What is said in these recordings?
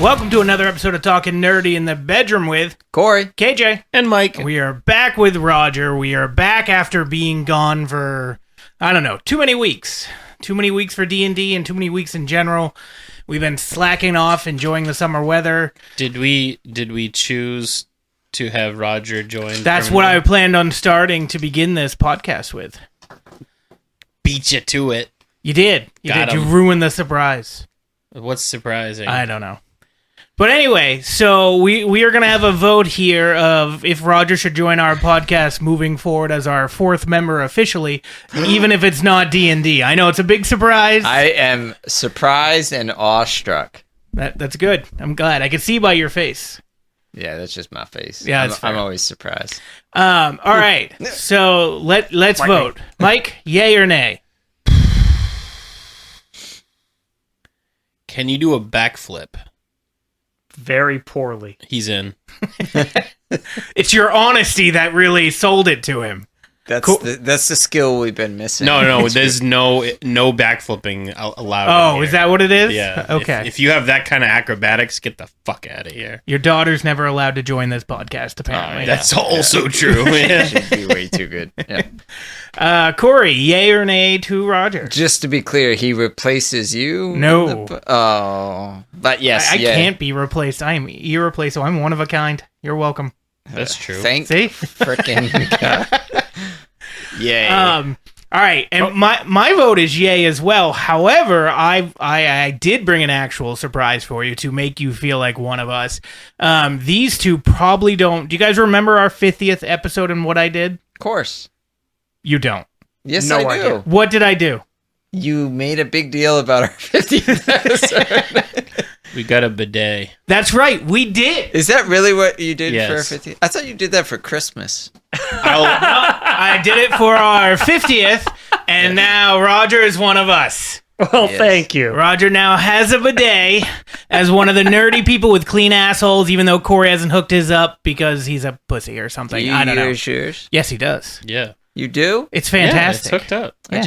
Welcome to another episode of Talking Nerdy in the Bedroom with Corey, KJ, and Mike. We are back with Roger. We are back after being gone for, I don't know, too many weeks. Too many weeks for D&D and too many weeks in general. We've been slacking off, enjoying the summer weather. Did we choose to have Roger join? That's what I planned on starting to begin this podcast with. Beat you to it. You did. You ruined the surprise. What's surprising? I don't know. But anyway, so we are going to have a vote here of if Roger should join our podcast moving forward as our fourth member officially, even if it's not D&D. I know it's a big surprise. I am surprised and awestruck. That's good. I'm glad. I can see by your face. Yeah, that's just my face. Yeah, I'm always surprised. All right, so let's vote. Mike, yay or nay? Can you do a backflip? Very poorly. He's in. It's your honesty that really sold it to him. That's the skill we've been missing. No, there's no backflipping allowed. Oh, is that what it is? Yeah. Okay. If you have that kind of acrobatics, get the fuck out of here. Your daughter's never allowed to join this podcast, apparently. That's also true. She'd be way too good. Yeah. Corey, yay or nay to Roger? Just to be clear, he replaces you? No. But yes, I can't be replaced. I'm irreplaceable. I'm one of a kind. You're welcome. That's true. Thank See? frickin' God. Yay. All right, and my vote is yay as well. However, I did bring an actual surprise for you to make you feel like one of us. These two probably don't. Do you guys remember our 50th episode and what I did? Of course. You don't. Yes, No I do. idea. What did I do? You made a big deal about our 50th episode. We got a bidet. That's right, we did. Is that really what you did Yes. for our 50th? I thought you did that for Christmas. I did it for our 50th, and now Roger is one of us. Well, Yes. thank you. Roger now has a bidet as one of the nerdy people with clean assholes, even though Corey hasn't hooked his up because he's a pussy or something. I don't know. Yours? Yes, he does. Yeah. You do? It's Yeah, fantastic. it's hooked up. Yeah.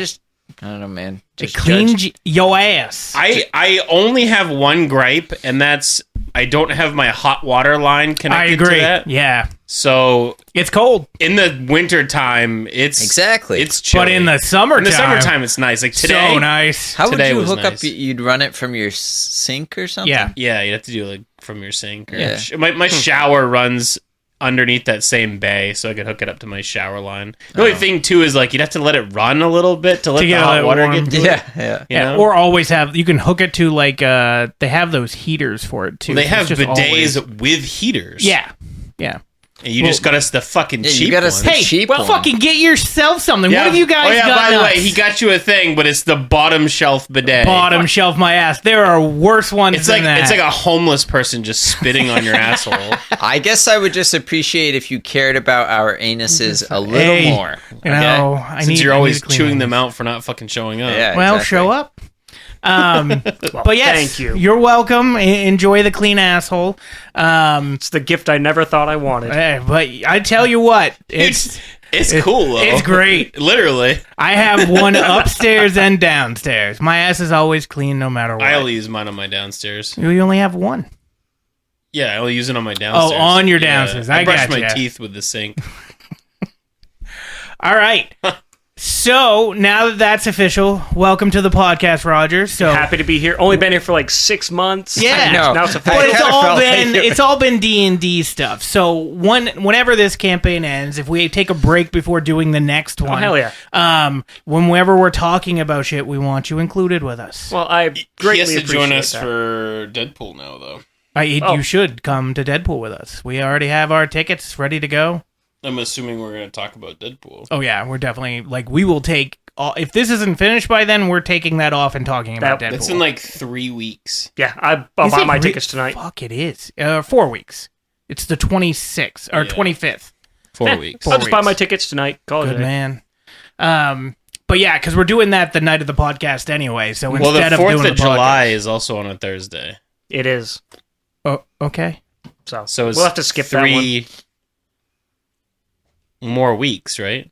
I don't know, man. It Just cleans judge. your ass. I only have one gripe, and that's I don't have my hot water line I connected agree. to that. Yeah. So It's cold. in the winter time, it's Exactly. It's chilly. But in the summertime. In the summertime, it's nice. Like today, So nice. How would today you was hook up? nice. You'd run it from your sink or something? Yeah. yeah, you have to do like from your sink. Or Yeah. My shower runs underneath that same bay, so I could hook it up to my shower line. The only thing too is like you'd have to let it run a little bit to let the get hot it water warm. get to it. Yeah. You Yeah, know? or always have, you can hook it to like, they have those heaters for it too. They so have it's just bidets always- with heaters. Yeah. Yeah. And you just got us the fucking Yeah, you cheap got one. us the Hey, cheap well, one. fucking get yourself something. What have you guys got? by the way, nuts? he got you a thing, but it's the bottom shelf bidet. Bottom shelf my ass. There are worse ones It's than like that. it's like a homeless person just spitting on your asshole. I guess I would just appreciate if you cared about our anuses a little Hey, more. You know, I Since need, you're I always need to clean chewing my them ass. out for not fucking showing up. Yeah. Well, exactly. show up. But yes, thank you. You're welcome. Enjoy the clean asshole. It's the gift I never thought I wanted. But I tell you what, it's It's cool though. it's great. Literally. I have one upstairs and downstairs. My ass is always clean no matter what. I only use mine on my downstairs. You only have one. Yeah, I only use it on my downstairs. Oh, on your Yeah. downstairs. I I brush gotcha. my teeth with the sink. All right. So now that that's official, welcome to the podcast, Roger. So Happy to be here. Only been here for like 6 months. Yeah. I know. Now it's a but I it's kinda all felt been like it. it's all been D&D stuff. So whenever this campaign ends, if we take a break before doing the next one, hell yeah. Whenever we're talking about shit, we want you included with us. Well, I He greatly has to appreciate join us that. for Deadpool now, though. You should come to Deadpool with us. We already have our tickets ready to go. I'm assuming we're going to talk about Deadpool. Oh yeah, we're definitely we will take. If this isn't finished by then, we're taking that off and talking about Deadpool. It's in like 3 weeks. Yeah, I'll Is buy it my re- tickets tonight. Fuck, it is. 4 weeks. It's the 26th or Yeah. 25th. 4 weeks. Four I'll just buy weeks. my tickets tonight. Call it a Good day. man. But yeah, because we're doing that the night of the podcast anyway. So Well, instead the of 4th doing of the July is also on a Thursday. It is. podcast, okay. So it's we'll have to skip that one. 3 more weeks, right?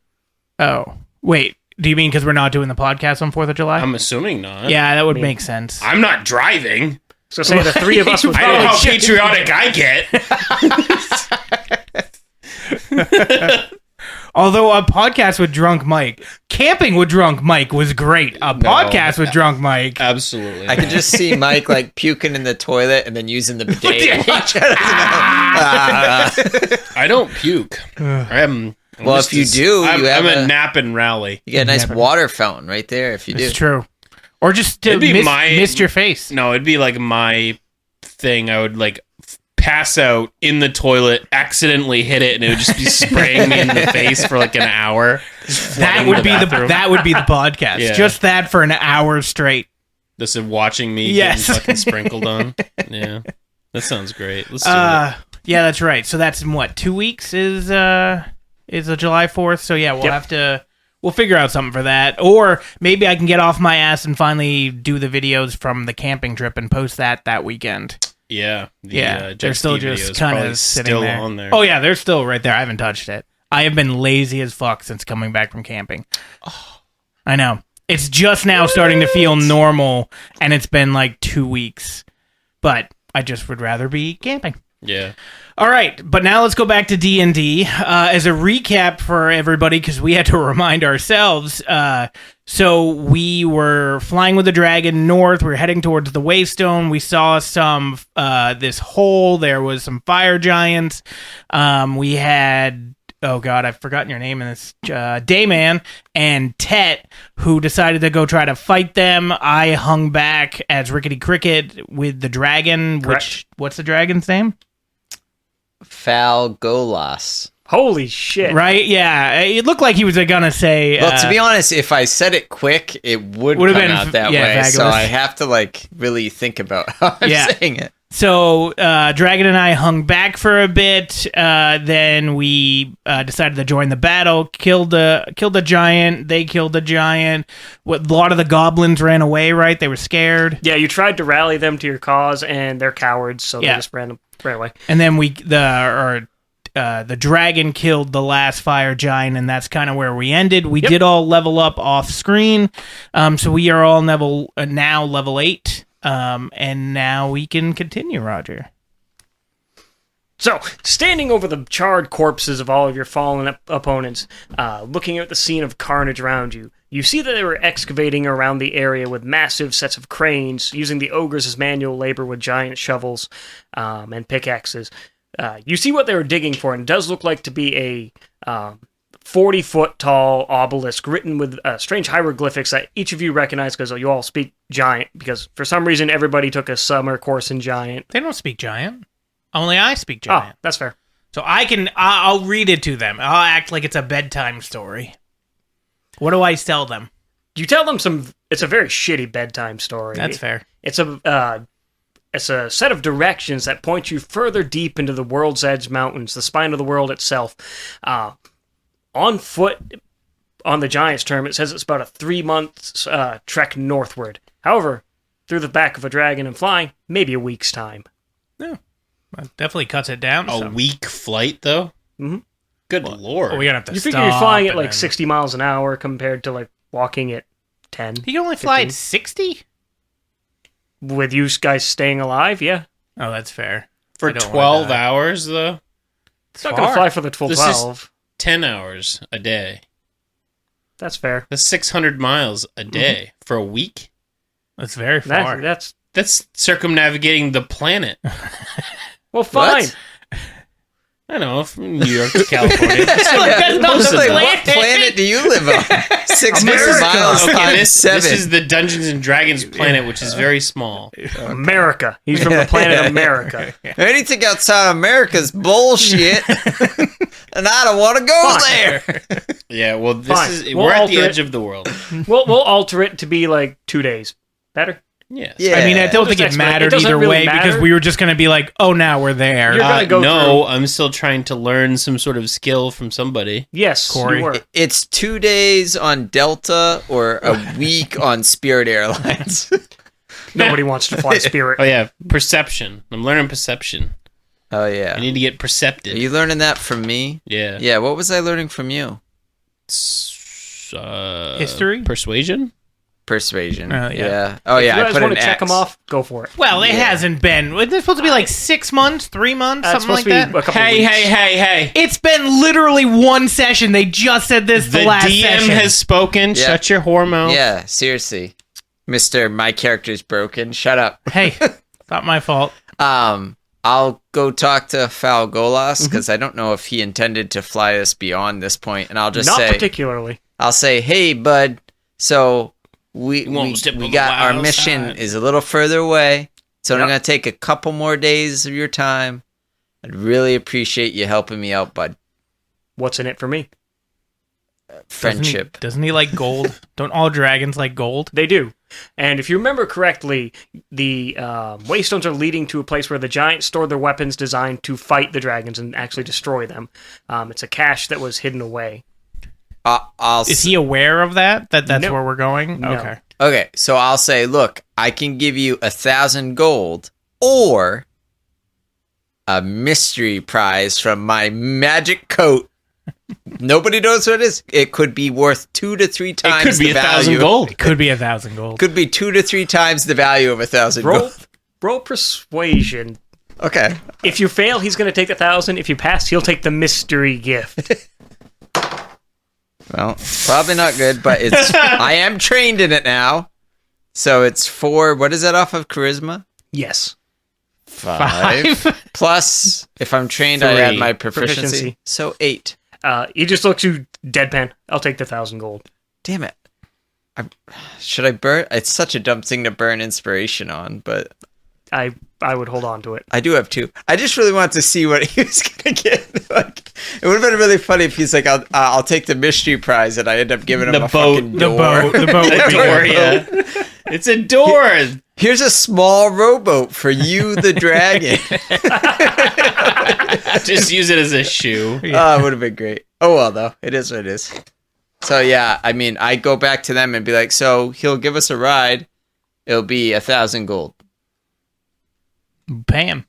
Oh wait, do you mean because we're not doing the podcast on 4th of July? I'm assuming not. yeah, that would make sense. I'm not driving. So say the three of us would I know how probably patriotic I get. Although a podcast with drunk Mike, camping with drunk Mike was great. A podcast with drunk Mike. Absolutely. I could just see Mike like puking in the toilet and then using the bidet. I don't puke. I'm Well, just if you do, I'm, you have I'm a a- nap and rally. You get a nice water fountain right there if you do. It's true. Or just to It'd be mist your face. No, it'd be like my thing. I would like pass out in the toilet, accidentally hit it, and it would just be spraying me in the face for like an hour. That would be the podcast. Yeah. Just that for an hour straight. Just watching me Yes. getting fucking sprinkled on. Yeah, that sounds great. Let's do it. Yeah, that's right. So that's in what, 2 weeks is a July 4th. So yeah, we'll figure out something for that. Or maybe I can get off my ass and finally do the videos from the camping trip and post that weekend. Yeah, They're still just kind of sitting still there. on there. Oh yeah, they're still right there. I haven't touched it. I have been lazy as fuck since coming back from camping. I know. It's just now starting to feel normal, and it's been like 2 weeks. But I just would rather be camping. Yeah. All right, but now let's go back to D&D. As a recap for everybody, because we had to remind ourselves, so we were flying with the dragon north. We were heading towards the waystone. We saw some, this hole. There was some fire giants. We had, oh God, I've forgotten your name in this, Dayman and Tet, who decided to go try to fight them. I hung back as Rickety Cricket with the dragon, Correct. what's the dragon's name? Falgolas. Holy shit. Right? Yeah. It looked like he was gonna say. Well, to be honest, if I said it quick, it would Would've come been, out that yeah, way. So Vagueless. I have to like really think about how I'm Yeah. saying it. So Dragon and I hung back for a bit. Then we decided to join the battle. Killed the giant. They killed the giant. A lot of the goblins ran away. Right? They were scared. Yeah, you tried to rally them to your cause, and they're cowards, so they Yeah. just ran away. And then the dragon killed the last fire giant, and that's kind of where we ended. We did all level up off screen, so we are all now level 8, and now we can continue, Roger. So, standing over the charred corpses of all of your fallen opponents, looking at the scene of carnage around you, you see that they were excavating around the area with massive sets of cranes, using the ogres as manual labor with giant shovels and pickaxes. You see what they were digging for, and it does look like to be a 40-foot tall obelisk written with strange hieroglyphics that each of you recognize because you all speak giant, because for some reason everybody took a summer course in giant. They don't speak giant. Only I speak Oh, giant. that's fair. So I'll read it to them. I'll act like it's a bedtime story. What do I tell them? You tell them it's a very shitty bedtime story. That's fair. It's a set of directions that point you further deep into the World's Edge Mountains, the spine of the world itself. On foot, on the Giant's term, it says it's about a 3-month trek northward. However, through the back of a dragon and flying, maybe a week's time. Yeah, that definitely cuts it down. A week flight, though? Mhm. Good lord. We're gonna have to. You figure you're flying at like 60 miles an hour compared to like walking at 10. He can only fly 15. at 60. With you guys staying alive, yeah. Oh, that's fair. For I don't wanna 12 die. hours, though? It's not going to fly for the full This is- 12. 10 hours a day. That's fair. That's 600 miles a day for a week? That's very far. That's circumnavigating the planet. Well, fine. What? I don't know, from New York to California. That's not Close the enough. What planet do you live on? 6 America. miles Okay, times this 7. is the Dungeons and Dragons planet, which is very small. America. He's from the planet America. Anything outside America's bullshit, and I don't want to go there. Yeah, well, this Fine. is We'll we're at the alter edge of the world. We'll alter it to be like 2 days. Better? Yes. Yeah. I mean, I don't think Just it expedite. It mattered doesn't either really way because matter. we were just going to be like, oh, now we're there. You're gonna go No, through. I'm still trying to learn some sort of skill from somebody. Yes, Corey. you were. It's 2 days on Delta or a week on Spirit Airlines. Nobody wants to fly Spirit. Oh yeah, perception. I'm learning perception. Oh I yeah. need to get Are perceptive. you learning that from me? Yeah. Yeah. What was I learning from you? It's, History? Persuasion? Persuasion. Yeah. Yeah. Oh, If yeah. you I guys put want an to check X. them off, go for it. Well, it Yeah. hasn't been. It's supposed to be like 6 months, 3 months, That's something like supposed to be that. a couple Hey, weeks. hey. It's been literally one session. They just said this the The last DM session. has spoken. Yeah. Shut your whore mouth. Yeah, seriously. Mr. My character's broken. Shut up. Hey, it's not my fault. I'll go talk to Falgolas because I don't know if he intended to fly us beyond this point, and I'll just Not say, particularly. I'll say, hey, bud. So we won't step on the got our wild mission side. is a little further away, so Yep. I'm gonna take a couple more days of your time. I'd really appreciate you helping me out, bud. What's in it for me? Friendship. Doesn't he like gold? Don't all dragons like gold? They do. And if you remember correctly, the waystones are leading to a place where the giants store their weapons designed to fight the dragons and actually destroy them. It's a cache that was hidden away. Is he aware of that? That's No. where we're going? No. Okay. Okay, so I'll say, look, I can give you 1,000 gold or a mystery prize from my magic coat. Nobody knows what it is. It could be worth 2 to 3 times It could be the 1,000 value. gold. It could be 1,000 gold. Could be 2 to 3 times the value of 1,000 Roll, gold. roll persuasion. Okay. If you fail, he's going to take 1,000. If you pass, he'll take the mystery gift. Well, probably not good, but it's. I am trained in it now. So it's 4. What is that off of charisma? Yes. 5. Plus, if I'm trained, I add 3. my proficiency. Proficiency. So 8. He just looks you deadpan. I'll take the 1,000 gold. Damn it. Should I burn? It's such a dumb thing to burn inspiration on, but I would hold on to it. I do have 2. I just really want to see what he was gonna get. Like, it would have been really funny if he's like, "I'll take the mystery prize," and I end up giving him The a boat. fucking The door. boat. The boat would be Door, good. yeah. It's a door. Here's a small rowboat for you, the dragon. Just use it as a shoe. Oh, it would have been great. Oh well, though it is what it is. So yeah, I mean, I go back to them and be like, "So he'll give us a ride. It'll be 1,000 gold. Pay him.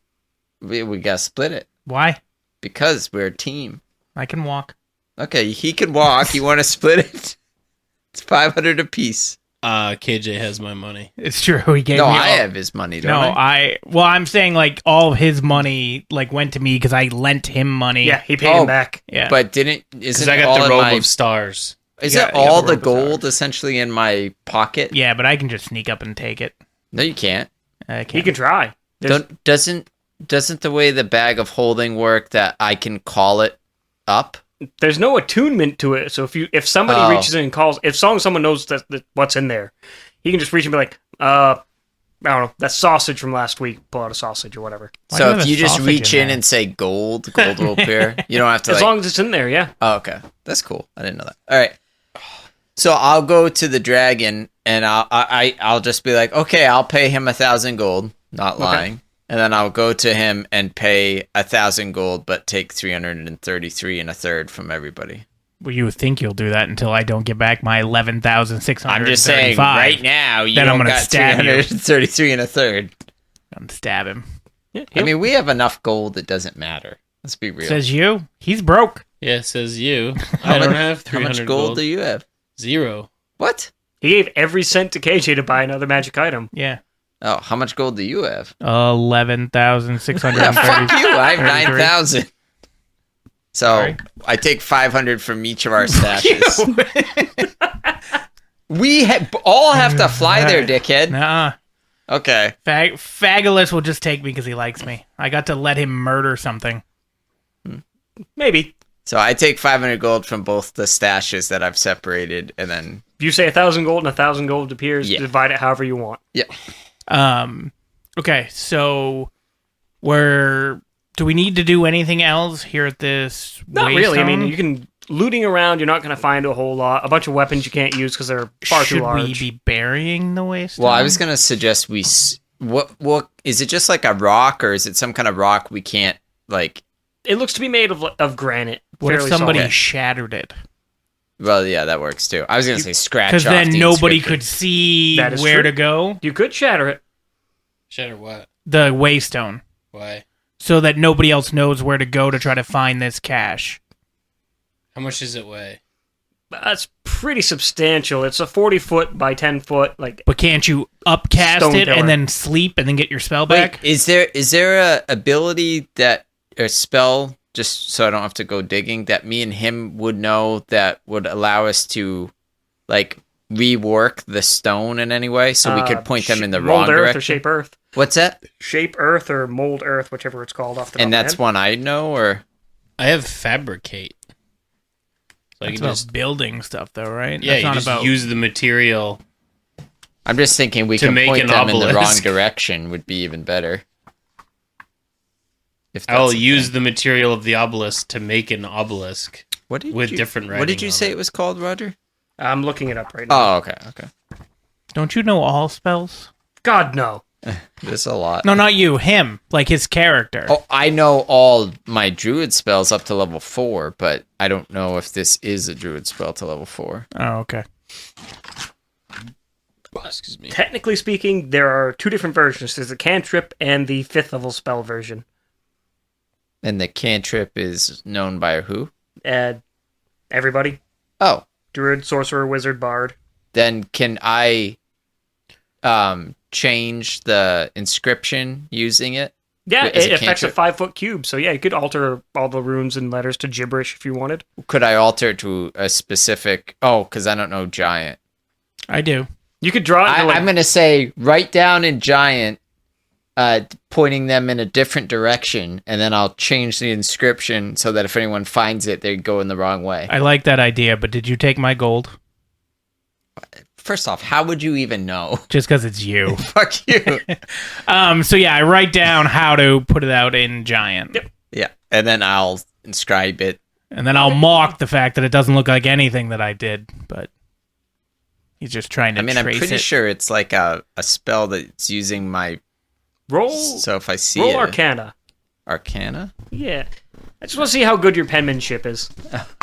We gotta split it Why? because we're a team." I can walk. Okay, he can walk. You want to split it? It's 500 apiece. KJ has my money. It's true. He gave No, me I all- have his money, don't No, I? I'm saying like all of his money like went to me because I lent him money. Yeah, he paid Oh, him back. Yeah. But isn't Because I all got the in robe my, of stars. is Yeah, it you got all the the robe of stars. gold essentially in my pocket? yeah, but I can just sneak up and take it. No, you can't. I He can't. can try. There's- Doesn't the way the bag of holding work that I can call it up? There's no attunement to it. So if somebody Oh. reaches in and calls, if someone knows that what's in there, he can just reach and be like, I don't know, that sausage from last week. Pull out a sausage or whatever. Why do So have if a you just sausage reach in there? and say gold will appear. You don't have to As like. long as it's in there, yeah. Oh, okay, that's cool. I didn't know that. All right. So I'll go to the dragon and I'll just be like, okay, I'll pay him 1,000 gold. Not lying. And then I'll go to him and pay 1,000 gold, but take 333 and a third from everybody. Well, you think you'll do that until I don't get back my 11,635. I'm just saying, right now, you Then I'm don't gonna got stab you. 333 and a third. I'm gonna stab him. Yeah, I mean, we have enough gold, it doesn't matter. Let's be real. Says you. He's broke. Yeah, says you. I don't have How 300 much gold do you have? 0. What? he gave every cent to KJ to buy another magic item. Yeah. Oh, how much gold do you have? 11,630. Yeah, fuck you. I have 33. 9,000. So Sorry. I take 500 from each of our stashes. We all have to fly there, dickhead. Nuh-uh. Okay. Fagulous will just take me because he likes me. I got to let him murder something. Maybe. So I take 500 gold from both the stashes that I've separated, and then If you say 1,000 gold and 1,000 gold appears, Yeah. divide it however you want. Okay, so do we need to do anything else here at this Not really. I mean, waystone? you can looting around. You're not going to find a whole lot. A bunch of weapons you can't use because they're far Should too large. we be burying the waystone? well, I was gonna suggest what is it? Just like a rock, or is it some kind of rock we can't like? It looks to be made of granite. What if fairly somebody solid. shattered it? Well, yeah, that works too. I was gonna say scratch Because off then the nobody inscription. could see That is where true. to go. You could shatter it. Shatter what? The waystone. Why? So that nobody else knows where to go to try to find this cache. How much does it weigh? That's pretty substantial. It's a 40-foot by 10-foot, like. But can't you upcast Stone it pillar. and then sleep and then get your spell Wait, back? is there a ability that or spell, just so I don't have to go digging, that me and him would know that would allow us to like rework the stone in any way, so we could point them in the wrong mold earth direction? or shape earth. What's that? Shape earth or mold earth, whichever it's called off the top And of my that's head. one I know, or I have fabricate. So I It's can about just building stuff, though, right? yeah, That's you not just about use the material. I'm just thinking we To can make point an them in the wrong obelisk. direction would be even better. If I'll that's the use thing. the material of the obelisk to make an obelisk. What did with you, different What did writing you on say it. it was called, Roger? I'm looking it up right now. Oh, okay. Don't you know all spells? God, no. There's a lot. No, not you. Him. Like his character. Oh, I know all my druid spells up to level 4, but I don't know if this is a druid spell to level 4. Oh, okay. Excuse me. Technically speaking, there are two different versions. There's the cantrip and the 5th level spell version. And the cantrip is known by who? Everybody. Oh, Druid, sorcerer, wizard, bard. then can I change the inscription using it? Yeah, As a it affects a cantrip? 5-foot cube. So yeah, you could alter all the runes and letters to gibberish if you wanted. Could I alter it to a specific... Oh, because I don't know giant. I do. You could draw it. I'm going to say write down in giant, pointing them in a different direction, and then I'll change the inscription so that if anyone finds it, they go in the wrong way. I like that idea, but did you take my gold? First off, how would you even know? Just because it's you. Fuck you. So yeah, I write down how to put it out in giant. Yep. Yeah, and then I'll inscribe it. And then I'll mock the fact that it doesn't look like anything that I did, but he's just trying to I mean, I'm trace pretty it. sure it's like a spell that's using my... Roll. So if I see Roll it... Arcana. Arcana? Yeah. I just want to see how good your penmanship is.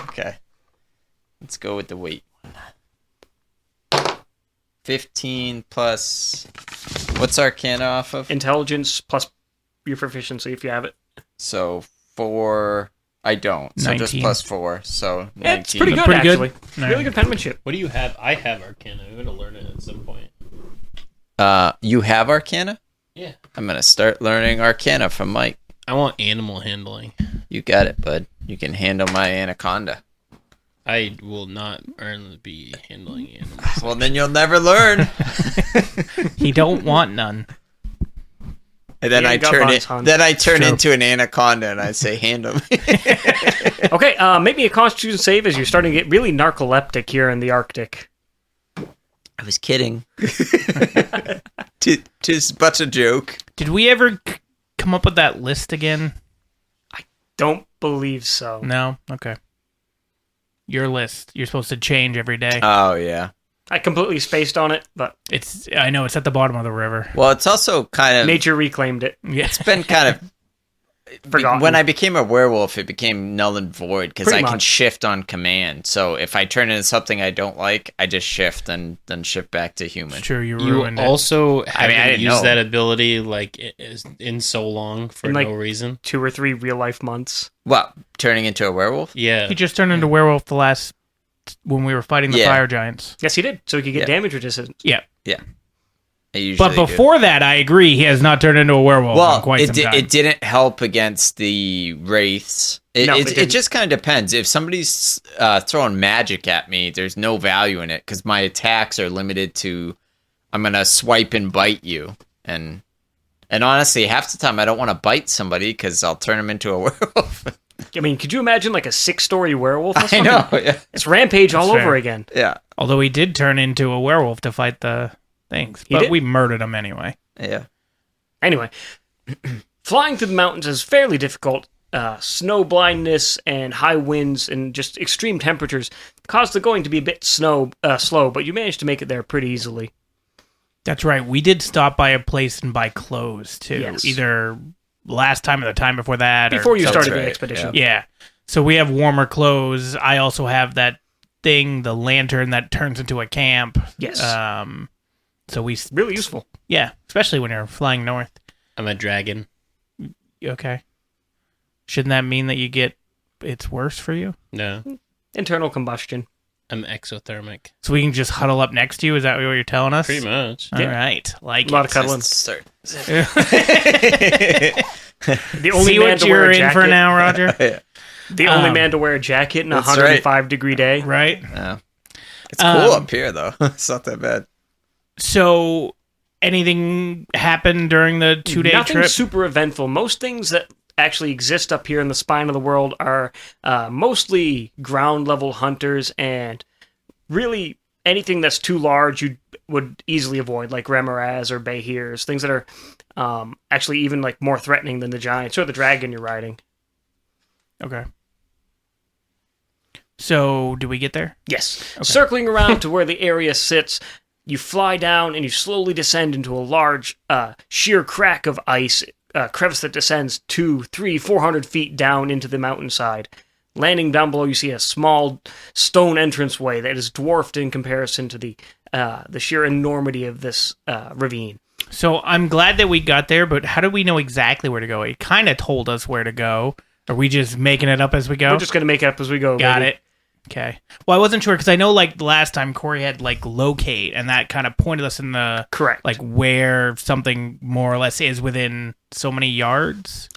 Okay. Let's go with the weight one. 15 plus... What's Arcana off of? Intelligence plus your proficiency if you have it. So 4... I don't. So just 19. plus 4. So 19. Yeah, it's pretty good, Pretty good? actually. All Really right. good penmanship. What do you have? I have Arcana. I'm going to learn it at some point. You have Arcana? Yeah. I'm going to start learning Arcana from Mike. I want animal handling. You got it, bud. You can handle my anaconda. I will not be handling animals. Well, then you'll never learn. He don't want none. And then Yeah, I got turn buns, it. hon. Then I turn True. into an anaconda, and I say, "Handle me." Okay, make me a Constitution save as you're starting to get really narcoleptic here in the Arctic. I was kidding. Just but a joke. Did we ever come up with that list again? Don't believe so. No? Okay. Your list. You're supposed to change every day. Oh yeah. I completely spaced on it, but I know it's at the bottom of the river. Well, it's also kind of nature reclaimed it. Yeah. it's been kind of Forgotten. when I became a werewolf, it became null and void because Pretty I can much. shift on command. So if I turn into something I don't like, I just shift and then shift back to human. Sure, you You ruined it. also I haven't didn't used know. that ability like in so long for In, like, no reason. 2 or 3 real life months. What? Turning into a werewolf? Yeah. He just turned into werewolf when we were fighting the Yeah. fire giants. Yes, he did. So he could get Yeah. damage resistance. Yeah. I usually But before that, I agree, he has not turned into a werewolf well, in quite some time. it didn't help against the wraiths. It, No, it, it it didn't. just kind of depends. If somebody's throwing magic at me, there's no value in it because my attacks are limited to I'm gonna swipe and bite you, and honestly, half the time I don't want to bite somebody because I'll turn them into a werewolf. I mean, could you imagine like a 6-story werewolf? That's I fucking- know. Yeah. It's Rampage all That's over fair. again. Yeah. Although he did turn into a werewolf to fight the things. He But did? we murdered him anyway. Yeah. Anyway, flying through the mountains is fairly difficult. Snow blindness and high winds and just extreme temperatures cause the going to be a bit slow, but you managed to make it there pretty easily. That's right. We did stop by a place and buy clothes, too. Yes. Either last time or the time before that. Before you Sounds started the right, expedition. Yeah. So we have warmer clothes. I also have that thing, the lantern that turns into a camp. Yes. So we, Really useful. yeah, especially when you're flying north. I'm a dragon. Okay. Shouldn't that mean that it's worse for you? No. Internal combustion. I'm exothermic. So we can just huddle up next to you? Is that what you're telling us? Pretty much. All right. Like A lot of it. cuddling. Start. The only See man what to wear you're a in jacket. for now, Roger? The only man to wear a jacket in a That's 105-degree day. Right? Yeah. It's cool up here, though. It's not that bad. So anything happened during the 2-day Nothing trip? super eventful. Most things that actually exist up here in the spine of the world are mostly ground-level hunters, and really anything that's too large you would easily avoid, like remoras or behirs, things that are actually even like more threatening than the giants or the dragon you're riding. Okay. So, do we get there? Yes. Circling around to where the area sits, you fly down and you slowly descend into a large, sheer crack of ice, crevice that descends 200, 300, 400 feet down into the mountainside. Landing down below, you see a small stone entranceway that is dwarfed in comparison to the sheer enormity of this ravine. So, I'm glad that we got there, but how do we know exactly where to go? It kind of told us where to go. Are we just making it up as we go? We're just going to make it up as we go. Got baby. it. Okay. Well, I wasn't sure because I know, like, the last time Corey had, like, locate, and that kind of pointed us in the... Correct. Like, where something more or less is within so many yards.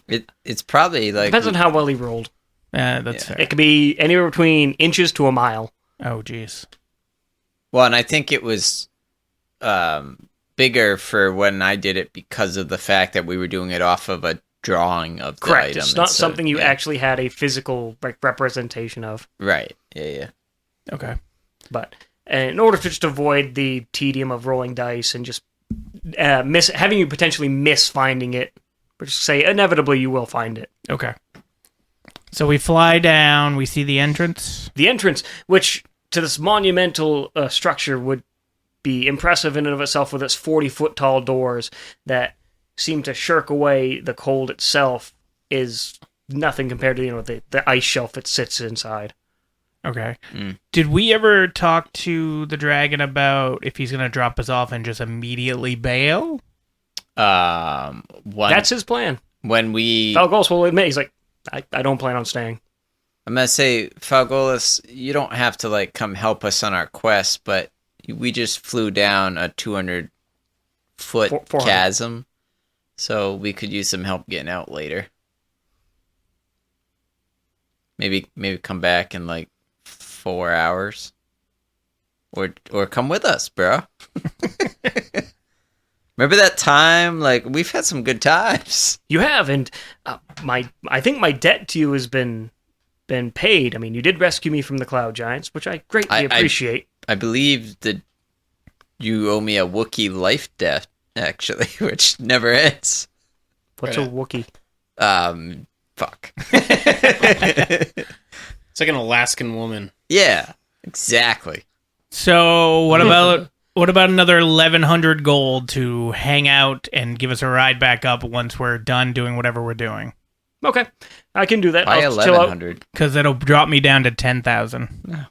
It's probably like... Depends on how well he rolled. That's fair. It could be anywhere between inches to a mile. Oh, jeez. Well, and I think it was bigger for when I did it because of the fact that we were doing it off of a drawing of the Correct. item. It's not instead of- something you yeah. actually had a physical representation of. Right. Yeah. Okay. But in order to just avoid the tedium of rolling dice and just having you potentially miss finding it, or just say inevitably you will find it. Okay. So we fly down, we see the entrance. The entrance, which to this monumental structure would be impressive in and of itself with its 40-foot tall doors that seem to shirk away the cold itself, is nothing compared to the ice shelf it sits inside. Okay. Mm. Did we ever talk to the dragon about if he's going to drop us off and just immediately bail? That's his plan. When we... Falgos will admit, he's like, I don't plan on staying. I'm going to say, Falgolis, you don't have to, like, come help us on our quest, but we just flew down a 200-foot 400. chasm, so we could use some help getting out later. Maybe come back in, like, 4 hours. Or come with us, bro. Remember that time? Like, we've had some good times. You have, and I think my debt to you has been paid. I mean, you did rescue me from the Cloud Giants, which I greatly appreciate. I believe that you owe me a Wookiee life debt, actually, which never ends. What's a Wookiee? Fuck. It's like an Alaskan woman. Yeah, exactly. So what about another 1,100 gold to hang out and give us a ride back up once we're done doing whatever we're doing? Okay, I can do that. Why I'll chill out. 1,100? Because that'll drop me down to 10,000.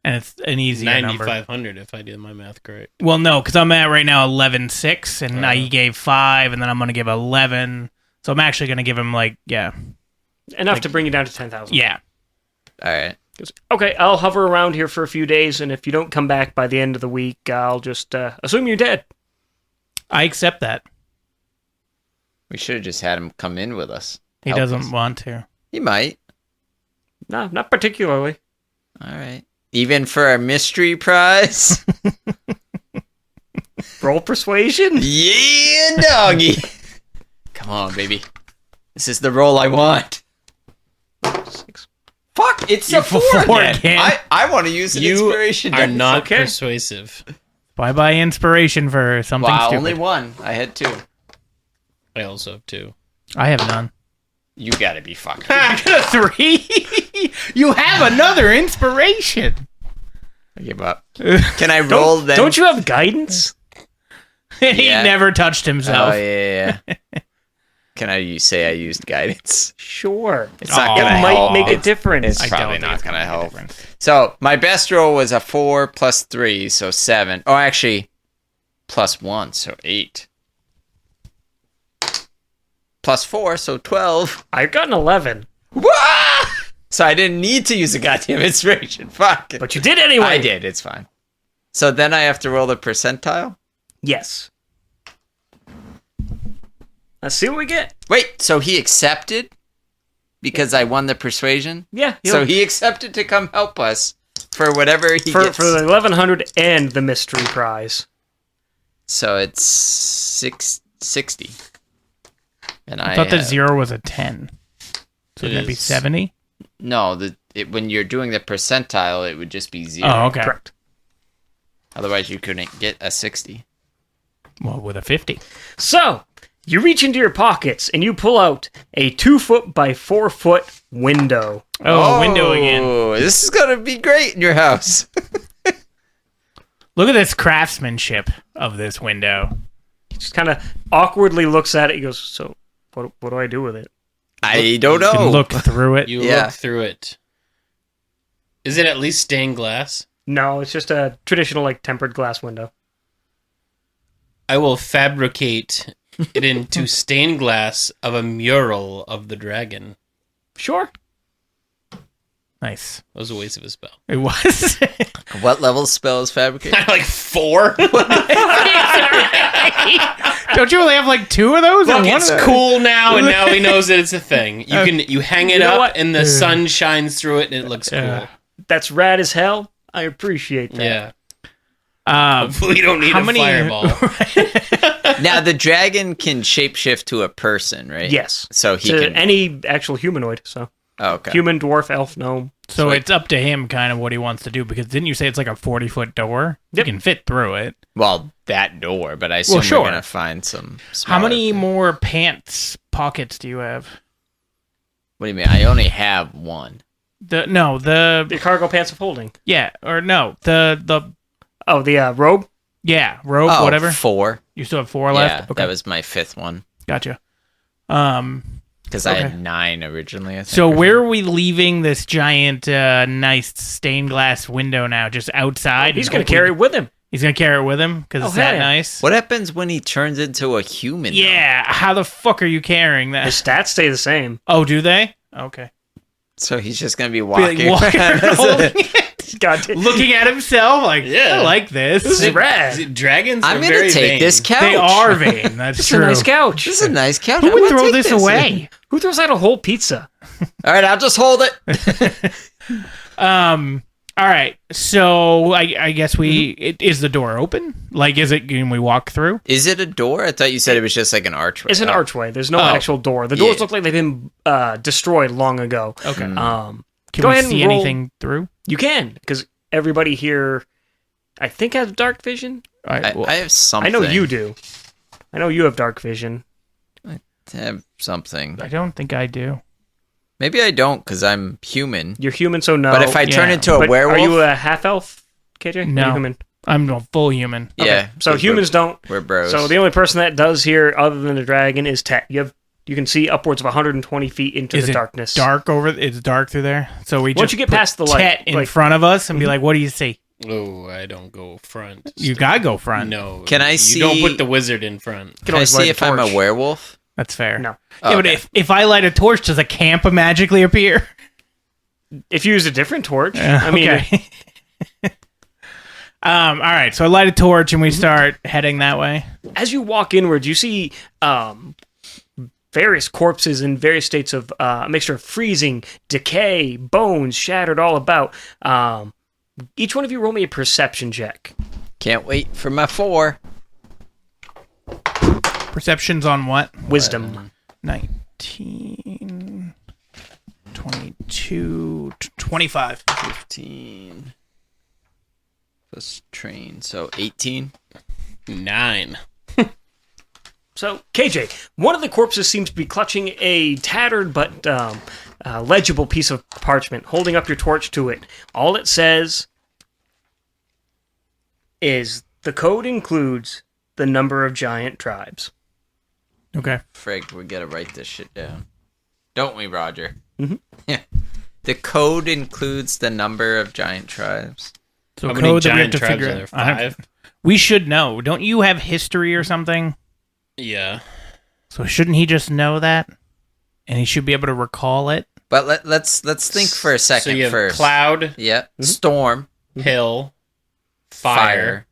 And it's an easier number. 9,500 if I did my math correct. Well, no, because I'm at right now 11,600, and I gave 5, and then I'm going to give 11. So I'm actually going to give him, Enough to bring you down to 10,000. Yeah. All right. Okay, I'll hover around here for a few days, and if you don't come back by the end of the week, I'll just assume you're dead. I accept that. We should have just had him come in with us. He Help doesn't us. want to. He might. No, not particularly. All right. Even for our mystery prize? Roll persuasion? Yeah, doggy. Come on, baby. This is the roll I want. 6. Fuck, it's You a 4 four again. again. I want to use an You inspiration. are dice. not Okay. persuasive. Bye-bye inspiration for something Wow, stupid. only one. I had 2. I also have 2. I have none. You gotta be fucking. I got a 3? You have another inspiration. I give up. Can I roll then? Don't you have guidance? He Yeah. never touched himself. Oh, yeah. Can I say I used guidance? Sure. It's not Oh. gonna It might help. make a It's- difference. It's I don't probably think not it's gonna make a help. difference. So my best roll was a 4 plus 3, so 7. Oh, actually, plus 1, so 8. Plus 4, so 12. I've got an 11. Wah! So I didn't need to use a goddamn inspiration. Fuck. But you did anyway. I did. It's fine. So then I have to roll the percentile? Yes. Let's see what we get. Wait, so he accepted? Because I won the persuasion? Yeah. So he accepted to come help us for whatever he for gets. the 1100 and the mystery prize. So it's 60. And I thought the 0 was a 10. So It it'd be is. 70? No, when you're doing the percentile, it would just be 0. Oh, okay. Correct. Otherwise, you couldn't get a 60. Well, with a 50. So, you reach into your pockets and you pull out a 2-foot by 4-foot window. Oh, window again. This is going to be great in your house. Look at this craftsmanship of this window. He just kind of awkwardly looks at it. He goes, so, what do I do with it? I don't You can know. look through it. You Yeah. look through it. Is it at least stained glass? No, it's just a traditional, like, tempered glass window. I will fabricate it into stained glass of a mural of the dragon. Sure. Nice. That was a waste of a spell. It was. What level spell is fabricated? Like 4? Don't you only have like 2 of those? Look, or one it's of those? cool now, and now he knows that it's a thing. You hang it You know up, what? and the sun shines through it, and it looks cool. Yeah. That's rad as hell. I appreciate that. Yeah. Um, Hopefully you don't need how a many- fireball. Now, the dragon can shapeshift to a person, right? Yes. So he To can... any actual humanoid, so. Oh, okay. Human, dwarf, elf, gnome. so it's up to him kind of what he wants to do, because didn't you say it's like a 40-foot door? Yep. You can fit through it. Well, that door, but I assume sure. we're going to find some How smaller many thing. more pants pockets do you have? What do you mean? I only have one. The cargo pants of holding. the Oh, the robe? robe, Oh, whatever. 4. You still have 4 Yeah, left? Okay. that was my 5th one. Gotcha. Because I Okay. had 9 originally, I think. So where are we leaving this giant, nice stained glass window now? Just outside? He's going to carry it with him. He's going to carry it with him? Because it's hell that yeah. nice? What happens when he turns into a human? though? Yeah, how the fuck are you carrying that? His stats stay the same. Oh, do they? Okay. So he's just going to be Be walking. like, around. holding it, God damn. looking at himself like, Yeah. I like this. This is rad. Dragons I'm are going very to take vain. this couch. They are vain. That's It's true. a nice couch. This is a nice couch. Who I'm would gonna throw take this away? Who throws out a whole pizza? All right, I'll just hold it. All right. So I guess is the door open? Like, can we walk through? Is it a door? I thought you said it was just like an archway. It's an Oh. archway. There's no Oh. actual door. The doors Yeah. look like they've been destroyed long ago. Okay. Can Go we ahead and see roll- anything through? You can, because everybody here, I think, has dark vision. All right, well, I have something. I know you do. I know you have dark vision. I have something. I don't think I do. Maybe I don't because I'm human. You're human, so no. But if I turn yeah. into a But werewolf, are you a half elf, KJ? Or No. you human? I'm a full human. yeah. So 'cause humans don't. We're bros. So the only person that does here, other than the dragon, is Tet. You can see upwards of 120 feet into Is the it darkness. dark over? It's dark through there. So we Once just you get put past the light, Tet in like- front of us and be like, "What do you see?" Oh, I don't go front. You gotta go front. No. Can I You don't see- put the wizard in front. You can Can I always light see a if I'm a torch. werewolf? That's fair. No. Yeah, but Okay. if I light a torch, does a camp magically appear? If you use a different torch, I mean, okay. All right. So I light a torch and we start heading that way. as you walk inward, you see various corpses in various states of a mixture of freezing, decay, bones shattered all about. Each one of you roll me a perception check. Can't wait for my 4. Perceptions on what? Wisdom. 19, 22, 25. 15 plus train, so 18. 9. So, KJ, one of the corpses seems to be clutching a tattered but legible piece of parchment, holding up your torch to it. All it says is the code includes the number of giant tribes. Okay. Frig, we gotta write this shit down. Don't we, Roger? Mhm. Yeah. The code includes the number of giant tribes. So How many code that we have giant to tribes figure are there? out. I 5? We should know. Don't you have history or something? Yeah. So shouldn't he just know that? And he should be able to recall it? But let's think for a second So you have first. cloud, Yeah. Storm. hill, fire.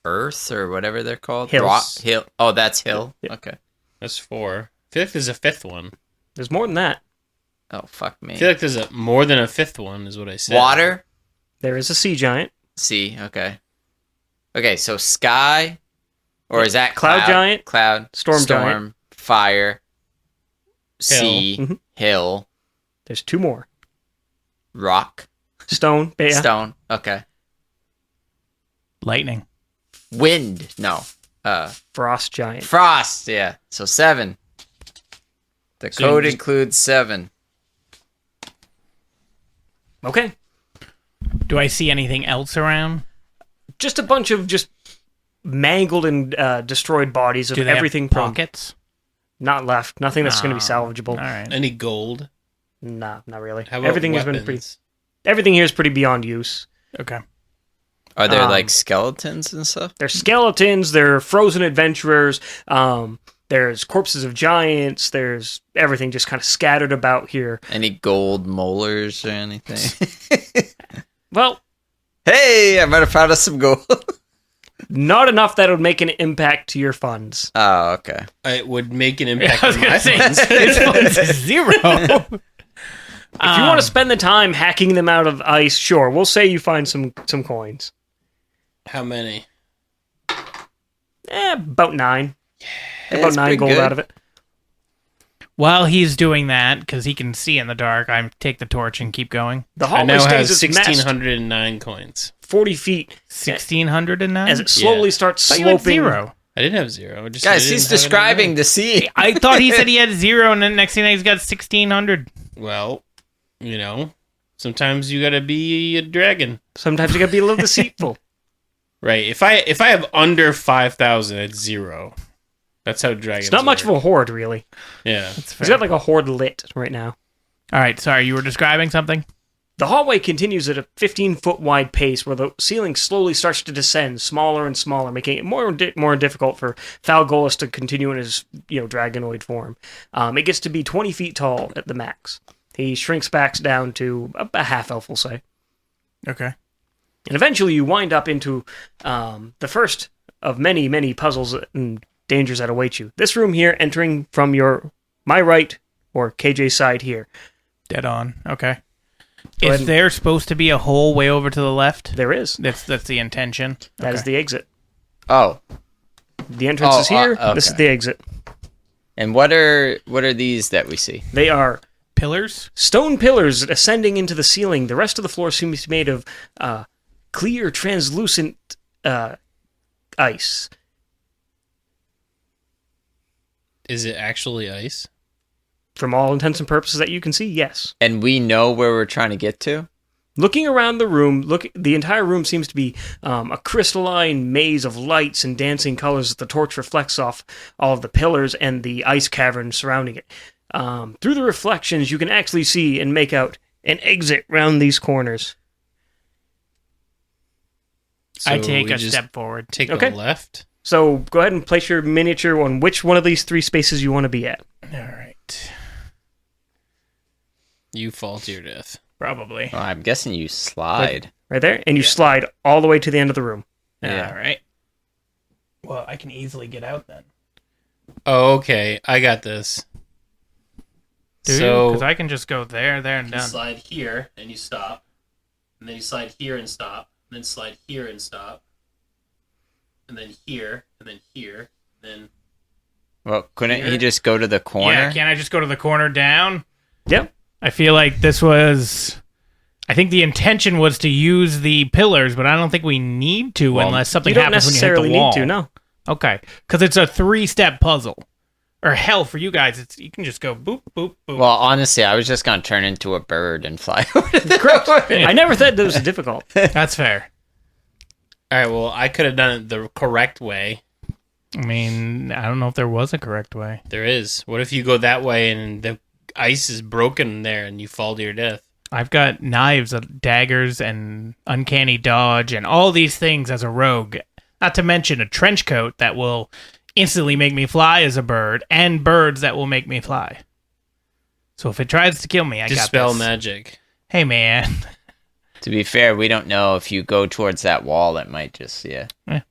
Earth or whatever they're called. Hills. Rock. Hill. Oh, that's hill. Yeah. Okay. That's 4. I feel like there's a 5th one. There's more than that. Oh, fuck me. I feel like there's more than a 5th one, is what I said. Water. There is a sea giant. Sea. Okay. Okay, so sky, or is that Cloud giant, Cloud. storm giant. Fire. Sea. Mhm. Hill. There's 2 more. Rock. Stone. Yeah. Stone. Okay. Lightning. Wind. No. Frost giant. Frost. Yeah. So 7. The So you code just- includes 7. Okay. Do I see anything else around? Just a bunch of just mangled and destroyed bodies of Do they everything have from pockets? not left. Nothing that's going to be All salvageable. right. Any gold? Nah, not really. How about Everything weapons? has been pretty. Everything here is pretty beyond use. Okay. Are there Um, like skeletons and stuff? There's skeletons. There are frozen adventurers. There's corpses of giants. There's everything just kind of scattered about here. Any gold molars or anything? Well, Hey, I might have found us some gold. not enough that would make an impact to your funds. Oh, okay. It would make an impact I was on gonna my say funds. this one's a 0. If you want to spend the time hacking them out of ice, sure. We'll say you find some coins. How many? About 9. About That's 9 pretty gold good. out of it. While he's doing that, because he can see in the dark, I take the torch and keep going. The I hallway now have stays its mast 1,609 coins. 40 feet 1,609? as it slowly starts Thought you had sloping. 0. I didn't have 0. I just Guys, didn't he's have it in describing mind. the sea. I thought he said he had 0, and then next thing he's got 1,600. Well, sometimes you gotta be a dragon. Sometimes you gotta be a little deceitful. Right. If I have under 5,000, it's 0. That's how dragons It's not much of work. a horde, really. Yeah. That's He's got like a horde lit right now. All right, sorry, you were describing something? The hallway continues at a 15-foot wide pace where the ceiling slowly starts to descend, smaller and smaller, making it more difficult for Falgolas to continue in his dragonoid form. It gets to be 20 feet tall at the max. He shrinks back down to a half-elf, we'll say. Okay. And eventually you wind up into the first of many, many puzzles and dangers that await you. This room here, entering from my right, or KJ's side here. Dead on. Okay. Go ahead Is and- there supposed to be a hole way over to the left? There is. That's the intention. That is the exit. Oh, The entrance is here. This is okay. the exit. and what are these that we see? They are Pillars? stone pillars ascending into the ceiling. The rest of the floor seems to be made of clear, translucent ice. Is it actually ice? From all intents and purposes that you can see, yes. And we know where we're trying to get to? Looking around the room, the entire room seems to be a crystalline maze of lights and dancing colors that the torch reflects off all of the pillars and the ice cavern surrounding it. Through the reflections, you can actually see and make out an exit round these corners. So I take we a just step forward. Take Okay. a left. So go ahead and place your miniature on which one of these 3 spaces you want to be at. All right. You fall to your death. Probably. Well, I'm guessing you slide. Right there. And you slide all the way to the end of the room. Yeah. All right. Well, I can easily get out then. Oh, okay. I got this. Because I can just go there, and you done. slide here and you stop, and then you slide here and stop, and then slide here and stop, and then here, and then here, then Well, couldn't he Here? just go to the corner? Yeah, can't I just go to the corner down? Yep. I feel like this was... I think the intention was to use the pillars, but I don't think we need to Well, unless something You don't happens when you hit necessarily the wall. need to, no. Okay, because it's a 3-step puzzle. Or hell, for you guys, you can just go boop, boop, boop. Well, honestly, I was just going to turn into a bird and fly over to the I never thought that was difficult. That's fair. all right. Well, I could have done it the correct way. I mean, I don't know if there was a correct way. There is. What if you go that way and the ice is broken there and you fall to your death? I've got knives, daggers, and uncanny dodge, and all these things as a rogue. Not to mention a trench coat that will instantly make me fly as a bird, and birds that will make me fly. So if it tries to kill me, I got Dispel this. magic. Hey, man. To be fair, we don't know if you go towards that wall, it might just,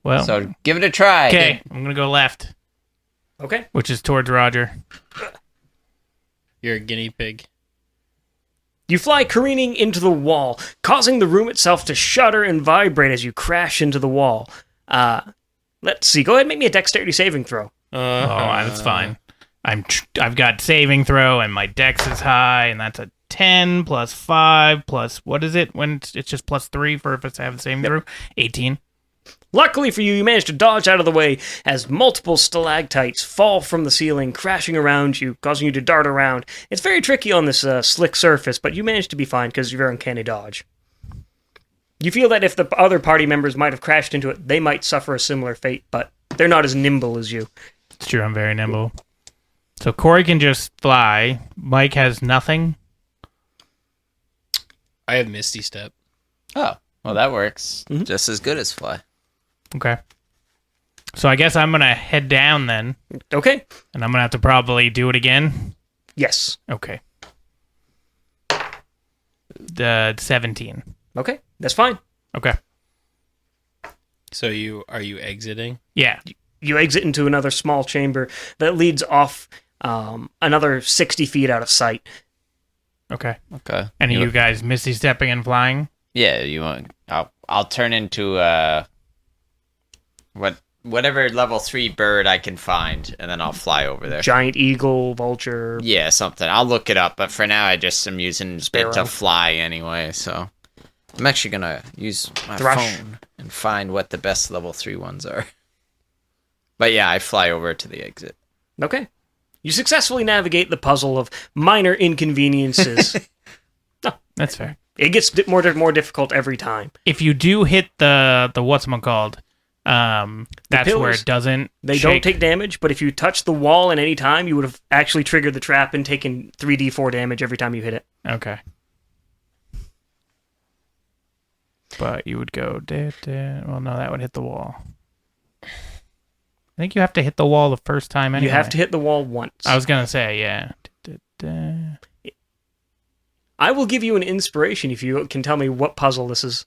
Well, So give it a try. okay. I'm going to go left, Okay. which is towards Roger. You're a guinea pig. You fly careening into the wall, causing the room itself to shudder and vibrate as you crash into the wall. Let's see. Go ahead and make me a dexterity saving throw. Oh, that's fine. I've got saving throw, and my dex is high, and that's a 10 plus 5 plus, what is it when it's just plus 3 for if it's have the saving throw? 18. Luckily for you, you managed to dodge out of the way as multiple stalactites fall from the ceiling, crashing around you, causing you to dart around. It's very tricky on this slick surface, but you managed to be fine because of your uncanny dodge. You feel that if the other party members might have crashed into it, they might suffer a similar fate, but they're not as nimble as you. It's true, I'm very nimble. So Corey can just fly. Mike has nothing. I have Misty Step. Oh, well, that works Mm-hmm. just as good as fly. Okay. So I guess I'm going to head down then, Okay? and I'm going to have to probably do it again. Yes. Okay. 17. Okay, that's fine. Okay. So are you exiting? Yeah. You exit into another small chamber that leads off another 60 feet out of sight. Okay. Okay. And are you guys misty stepping and flying? Yeah, you want? I'll turn into whatever level 3 bird I can find, and then I'll fly over there. Giant eagle, vulture. Yeah, something. I'll look it up, but for now I just am using it Sparrow. to fly anyway. So I'm actually gonna use my Thrush. phone and find what the best level 3 ones are. But yeah, I fly over to the exit. Okay. You successfully navigate the puzzle of minor inconveniences. That's fair. It gets more difficult every time. If you do hit the whatchamacalled, that's where pillars, it doesn't They shake. don't take damage, but if you touch the wall at any time, you would have actually triggered the trap and taken 3d4 damage every time you hit it. Okay. But you would go, well, no, that would hit the wall. I think you have to hit the wall the first time anyway. You have to hit the wall once. I was going to say, yeah. I will give you an inspiration if you can tell me what puzzle this is.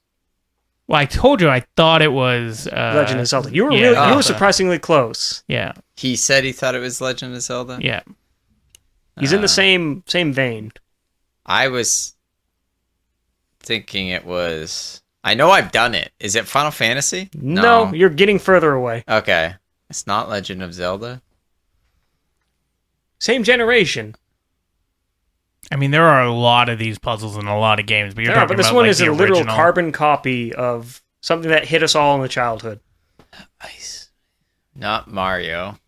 Well, I told you I thought it was... Legend of Zelda. You were yeah, you were surprisingly close. Yeah, He said he thought it was Legend of Zelda. yeah. He's in the same vein. I was thinking it was. I know I've done it. Is it Final Fantasy? No, you're getting further away. Okay. It's not Legend of Zelda. Same generation. I mean, there are a lot of these puzzles in a lot of games, but you're talking But this about, one like, is the a literal original. carbon copy of something that hit us all in the childhood. Nice. Not Mario.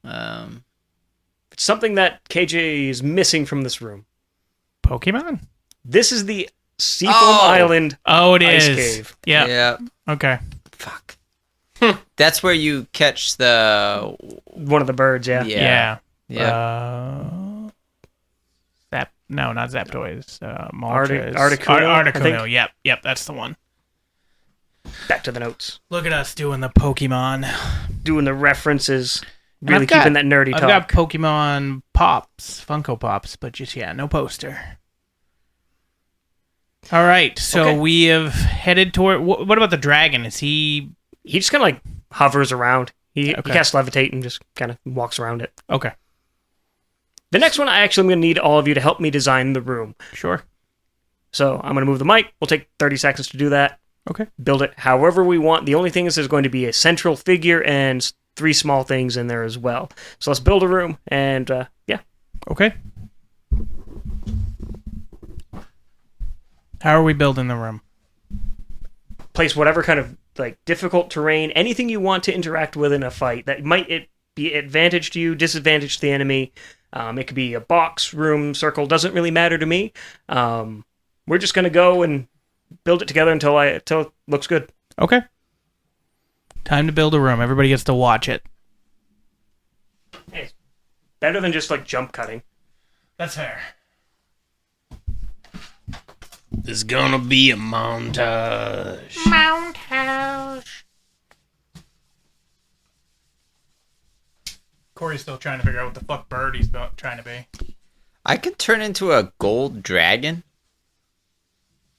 It's something that KJ is missing from this room. Pokemon? This is the Seafoam Oh! Island Oh, it ice is. cave. Yeah. Yeah. Okay. Fuck. That's where you catch the. One of the birds, yeah. Yeah. Yeah. No, not Zapdoys. Moltres. Articuno, I think. Yep, that's the one. Back to the notes. Look at us doing the Pokemon. Doing the references. And Really I've got- keeping that nerdy I've talk. got Pokemon Pops, Funko Pops, but just, no poster. All right, so Okay. we have headed toward... What about the dragon? Is he... He just kind of like hovers around. He Okay. casts levitate and just kind of walks around it. Okay, The next one, I actually am going to need all of you to help me design the room. sure. So I'm going to move the mic. We'll take 30 seconds to do that. Okay. Build it however we want. The only thing is there's going to be a central figure and 3 small things in there as well. So let's build a room and yeah. Okay. How are we building the room? Place whatever kind of like difficult terrain, anything you want to interact with in a fight that might be advantage to you, disadvantage to the enemy. It could be a box, room, circle, doesn't really matter to me. We're just going to go and build it together until it looks good. Okay. Time to build a room. Everybody gets to watch it. Hey, it's better than just like jump cutting. That's fair. There's gonna be a montage. Corey's still trying to figure out what the fuck bird he's trying to be. I could turn into a gold dragon.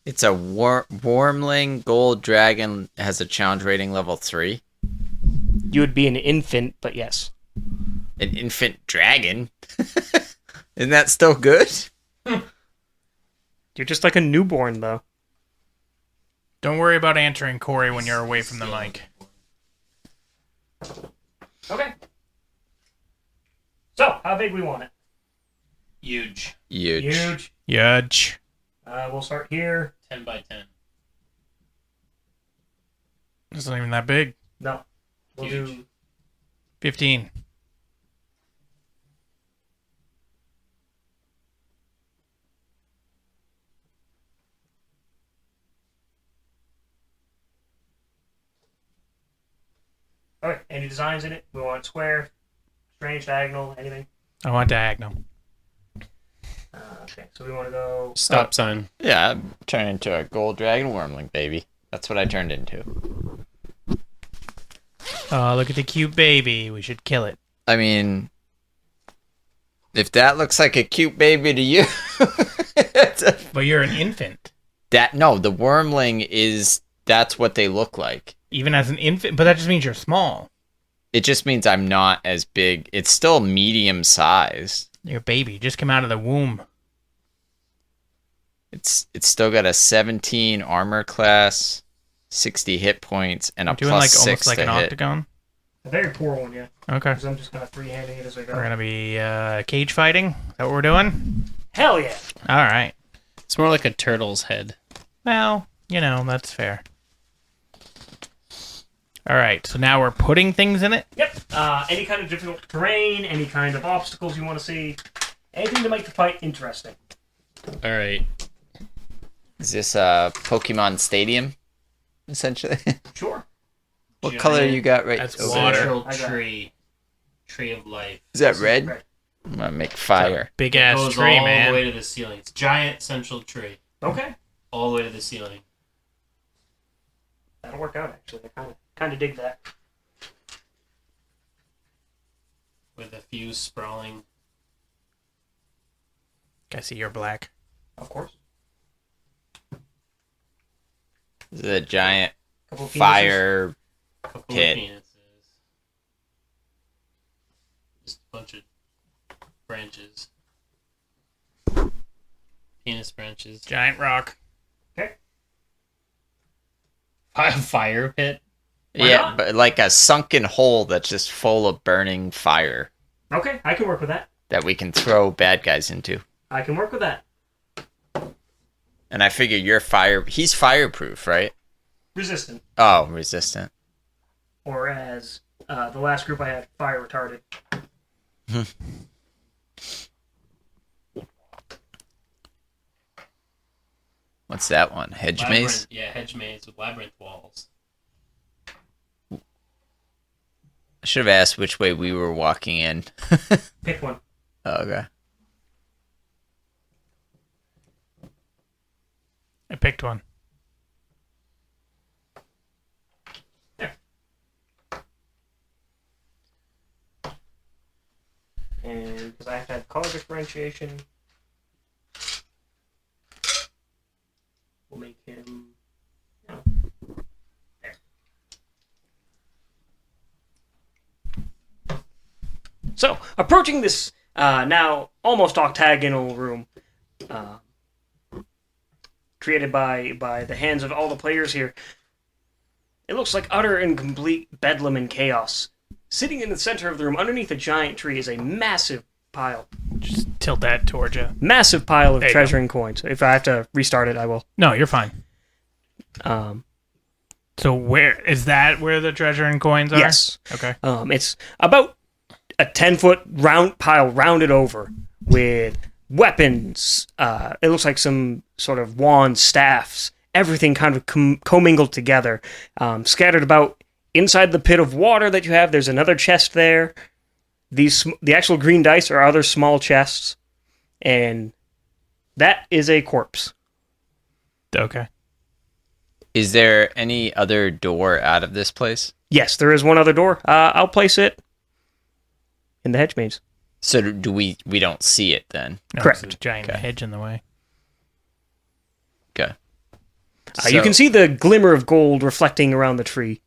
It's a wormling gold dragon. Has a challenge rating level 3. You would be an infant, but yes. An infant dragon? Isn't that still good? You're just like a newborn, though. Don't worry about answering Corey when you're away from the mic. Okay. So, how big we want it? Huge. Huge. Huge. We'll start here. 10 by 10. It's not even that big. No. We'll Huge. do 15. Okay, any designs in it? We want it square, strange, diagonal, anything? I want diagonal. Okay, so we want to go... Stop sign. Yeah, I turned into a gold dragon wormling, baby. That's what I turned into. Oh, look at the cute baby. We should kill it. I mean, if that looks like a cute baby to you, But you're an infant. no, the wormling that's what they look like. Even as an infant, but that just means you're small. It just means I'm not as big. It's still medium sized. You're a baby. Just come out of the womb. It's still got a 17 armor class, 60 hit points, and a Doing plus like 6 almost like to an hit. octagon. A very poor one, yeah. Okay. Because I'm just kind of free-handing it as I go. We're gonna be cage fighting. Is that what we're doing? Hell yeah! All right. It's more like a turtle's head. Well, that's fair. All right. So now we're putting things in it. Yep. Any kind of difficult terrain, any kind of obstacles you want to see, anything to make the fight interesting. All right. Is this a Pokemon Stadium, essentially? Sure. What Giant- color you got right That's over water. there? Central I got it. tree. Tree of life. Is that red? Right. I'm gonna make fire. Big It ass goes tree, all man. the way to the ceiling. It's giant central tree. Okay. All the way to the ceiling. That'll work out, actually. I kind of dig that. With a few sprawling. I see you're black. Of course. This is a giant Couple of penises. fire. Couple Hit. of penises. Just a bunch of branches. Penis branches. Giant rock. Okay. Fire pit. Why Yeah, not? but like a sunken hole that's just full of burning fire Okay, I can work with that. that we can throw bad guys into. I can work with that. And I figure he's fireproof, right? Resistant. Oh, resistant. Or as the last group I had, fire retarded. What's that one? Hedge Labyrinth- maze? Yeah, hedge maze with labyrinth walls. I should have asked which way we were walking in. Pick one. Oh, okay. I picked one. And because I have to have color differentiation, we'll make him. There. So, approaching this now almost octagonal room, created by the hands of all the players here, it looks like utter and complete bedlam and chaos. Sitting in the center of the room, underneath a giant tree, is a massive pile. Just tilt that towards you. Massive pile of There you treasure and coins. If I have to restart it, I will. No, you're fine. Um, So where is that? Where the treasure and coins are? yes. Okay. It's about a 10-foot round pile rounded over with weapons. It looks like some sort of wands, staffs, everything kind of commingled together. Scattered about inside the pit of water that you have. There's another chest there. The actual green dice are other small chests. And that is a corpse. Okay. Is there any other door out of this place? Yes, there is one other door. I'll place it in the hedge maze. So do we don't see it then? No, Correct. there's a giant hedge in the way. Okay. You can see the glimmer of gold reflecting around the tree.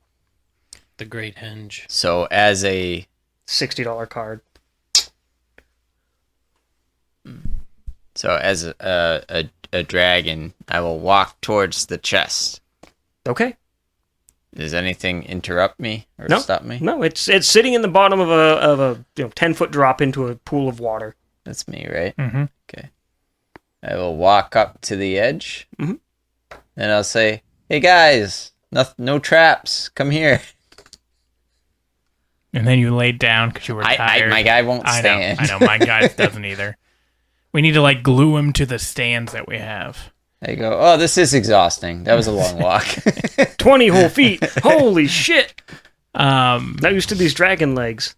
The Great Henge. So as a $60 card. a dragon, I will walk towards the chest. Okay. Does anything interrupt me or No. stop me? No, it's sitting in the bottom of a 10-foot drop into a pool of water. That's me, right? Mm-hmm. Okay. I will walk up to the edge, Mhm. and I'll say, "Hey guys, no traps. Come here." And then you laid down because you were tired. My guy won't I stand. know. My guy doesn't either. We need to like glue him to the stands that we have. I go, "Oh, this is exhausting. That was a long walk." 20 whole feet. Holy shit. Um, Not used to these dragon legs.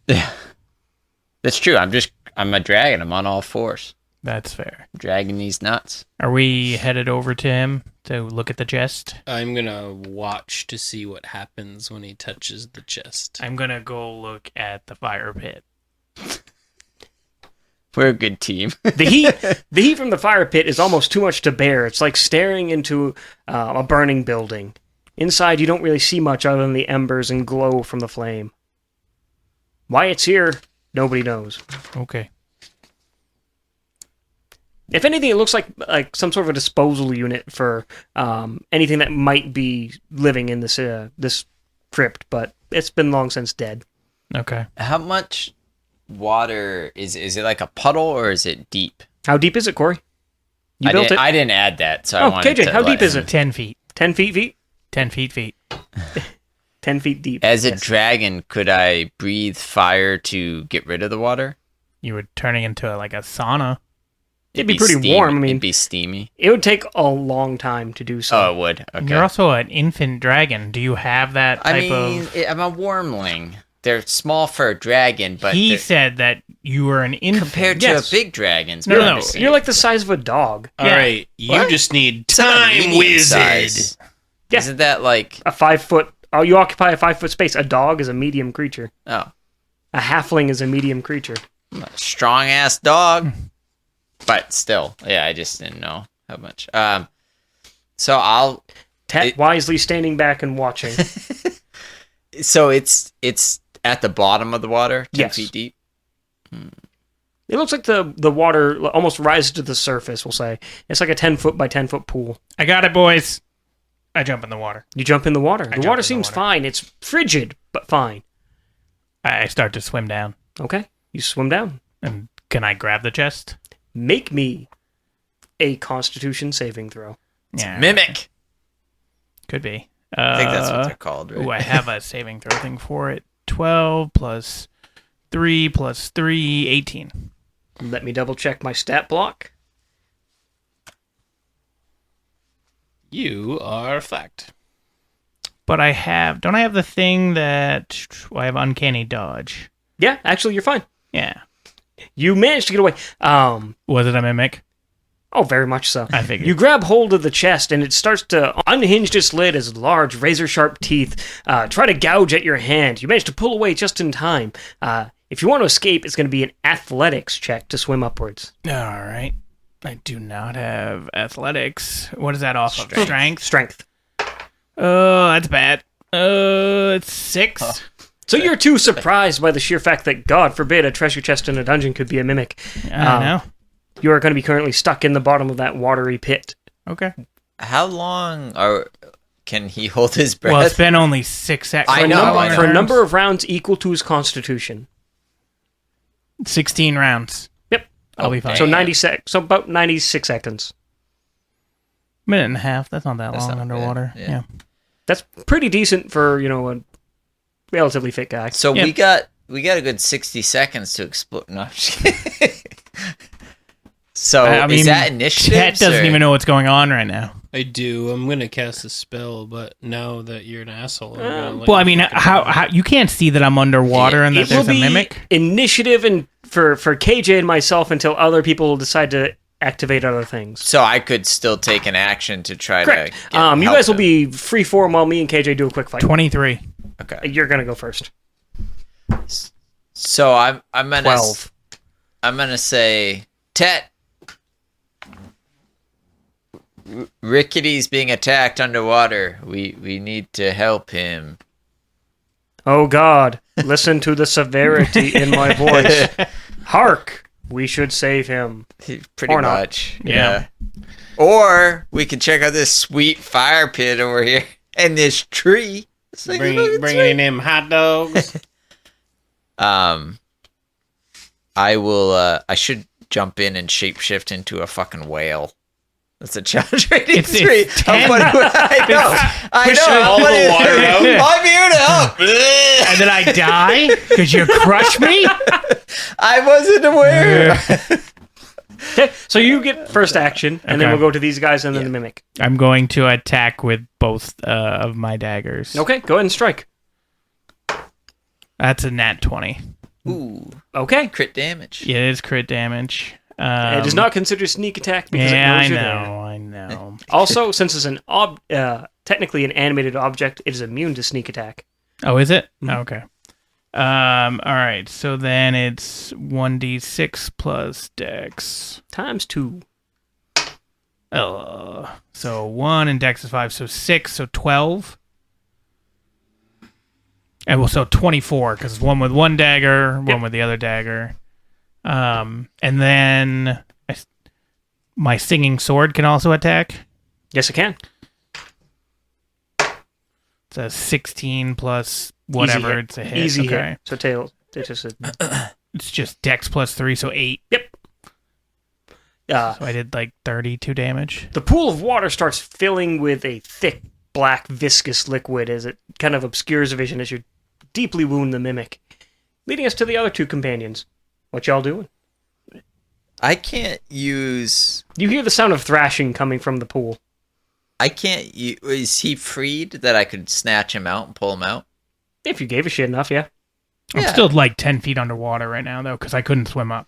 That's true. I'm a dragon. I'm on all fours. that's fair. Dragging these nuts. Are we headed over to him to look at the chest? I'm gonna watch to see what happens when he touches the chest. I'm gonna go look at the fire pit. We're a good team. The heat from the fire pit is almost too much to bear. It's like staring into a burning building. Inside, you don't really see much other than the embers and glow from the flame. Why it's here, nobody knows. Okay. If anything, it looks like some sort of a disposal unit for anything that might be living in this crypt, but it's been long since dead. Okay. How much water is it like a puddle or is it deep? How deep is it, Corey? You built it? I didn't add that, so I Oh, wanted KJ, to how let deep is him- it? 10 feet. 10 feet? 10 feet. 10 feet deep. As a Yes. dragon, could I breathe fire to get rid of the water? You were turning into like a sauna. It'd be pretty warm. I mean, it'd be steamy. it would take a long time to do so. Oh, it would. Okay. You're also an infant dragon. Do you have that type of... I'm a wormling. They're small for a dragon, but He they're- said that you were an infant. compared to Yes. a big dragon's No, no, privacy. You're like the size of a dog. All Yeah. right, you What? just need It's not a time medium wizard. size. Yeah. Isn't that like A 5-foot... Oh, you occupy a 5-foot space. A dog is a medium creature. a A halfling is a medium creature. strong ass dog? But still, yeah, I just didn't know how much. So I'll. Tet wisely standing back and watching. So it's at the bottom of the water, 10 Yes. feet deep. It looks like the water almost rises to the surface, we'll say. It's like a 10-foot by 10-foot pool. I got it, boys. I jump in the water. You jump in the water. jump The in water the seems water. fine. It's frigid, but fine. I start to swim down. Okay. You swim down. And can I grab the chest? Make me a Constitution saving throw. Yeah. Mimic. Could be. I think that's what they're called, right? Ooh, I have a saving throw thing for it. 12 plus 3 plus 3, 18. Let me double check my stat block. You are fucked. But I have... Don't I have the thing that... I have uncanny dodge. Yeah, actually, you're fine. Yeah. You managed to get away. Was it a mimic? Oh, very much so. I figured. You grab hold of the chest, and it starts to unhinge its lid as large, razor-sharp teeth try to gouge at your hand. You manage to pull away just in time. If you want to escape, it's going to be an athletics check to swim upwards. All right. I do not have athletics. What is that off of? Strength? Strength. Oh, that's bad. It's 6. So you're too surprised by the sheer fact that, God forbid, a treasure chest in a dungeon could be a mimic. I know. You are going to be currently stuck in the bottom of that watery pit. Okay. How long can he hold his breath? Well, it's been only 6 seconds. I know, I know. For a number of rounds equal to his constitution. 16 rounds. Yep. I'll be fine. So so about 96 seconds. Minute and a half. That's not that That's long not bad, underwater. yeah. Yeah. That's pretty decent for, a relatively fit guy. So Yeah. we got a good 60 seconds to explore. No, I'm just kidding. So I mean, is that initiative? Chet doesn't even know what's going on right now. I do. I'm gonna cast a spell, but now that you're an asshole, I'm gonna let Well, I you mean, fucking how you can't see that I'm underwater and that It will there's a be mimic? initiative and for KJ and myself until other people decide to activate other things. So I could still take an action to try Correct. to. Get You help guys will him. be free form while me and KJ do a quick fight. 23. Okay. You're gonna go first. So I'm gonna 12. I'm gonna say, Tet. Rickety's being attacked underwater. We need to help him. Oh God, listen to the severity in my voice. Hark, we should save him. Pretty Or not. much. Yeah. Or we could check out this sweet fire pit over here and this tree. Bringing in hot dogs. I will. I should jump in and shapeshift into a fucking whale. That's a challenge rating It's 3. 10. I know. Pushing all the water out. I'm here to help. And then I die because you crushed me? I wasn't aware. Okay, so you get first action, and then Okay. we'll go to these guys and then the mimic. I'm going to attack with both of my daggers. Okay, go ahead and strike. That's a nat 20. Ooh, Okay. crit damage. Yeah, it is crit damage. It does not consider sneak attack because Yeah, it knows I you're know, there. I know. Also, since it's an technically an animated object, it is immune to sneak attack. Oh, is it? Mhm. Okay. All right. So then it's 1d6 plus dex. Times 2. So 1 and dex is 5, so 6, so 12. And well, so 24 because one with one dagger, one with the other dagger. And then my singing sword can also attack. Yes, it can. It's a 16 plus whatever. Easy hit. It's a hit. Easy okay. hit. So tail. It's just It's just dex plus 3, so 8. So I did like 32 damage. the pool of water starts filling with a thick, black, viscous liquid as it kind of obscures vision as you deeply wound the mimic, leading us to the other two companions. What y'all doing? I can't use. You hear the sound of thrashing coming from the pool. I can't. Is he freed that I could snatch him out and pull him out? If you gave a shit enough, yeah. I'm Yeah. still like 10 feet underwater right now, though, because I couldn't swim up.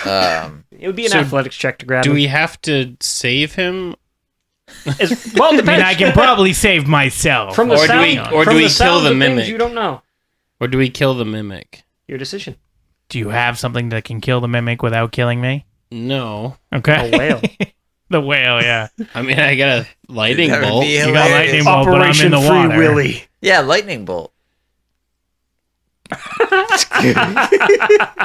It would be an So athletics check to grab Do him. we have to save him? Well, it I depends. mean, I can probably save myself. From the Or do sound, we- or from do we the kill sounds the of things mimic? You don't know. Or do we kill the mimic? Your decision. Do you have something that can kill the mimic without killing me? No. Okay. A whale. The whale, yeah. I mean, I got a lightning That would bolt. be You got hilarious. lightning bolt, but I'm in Operation the Free water. Willy. Yeah, lightning bolt.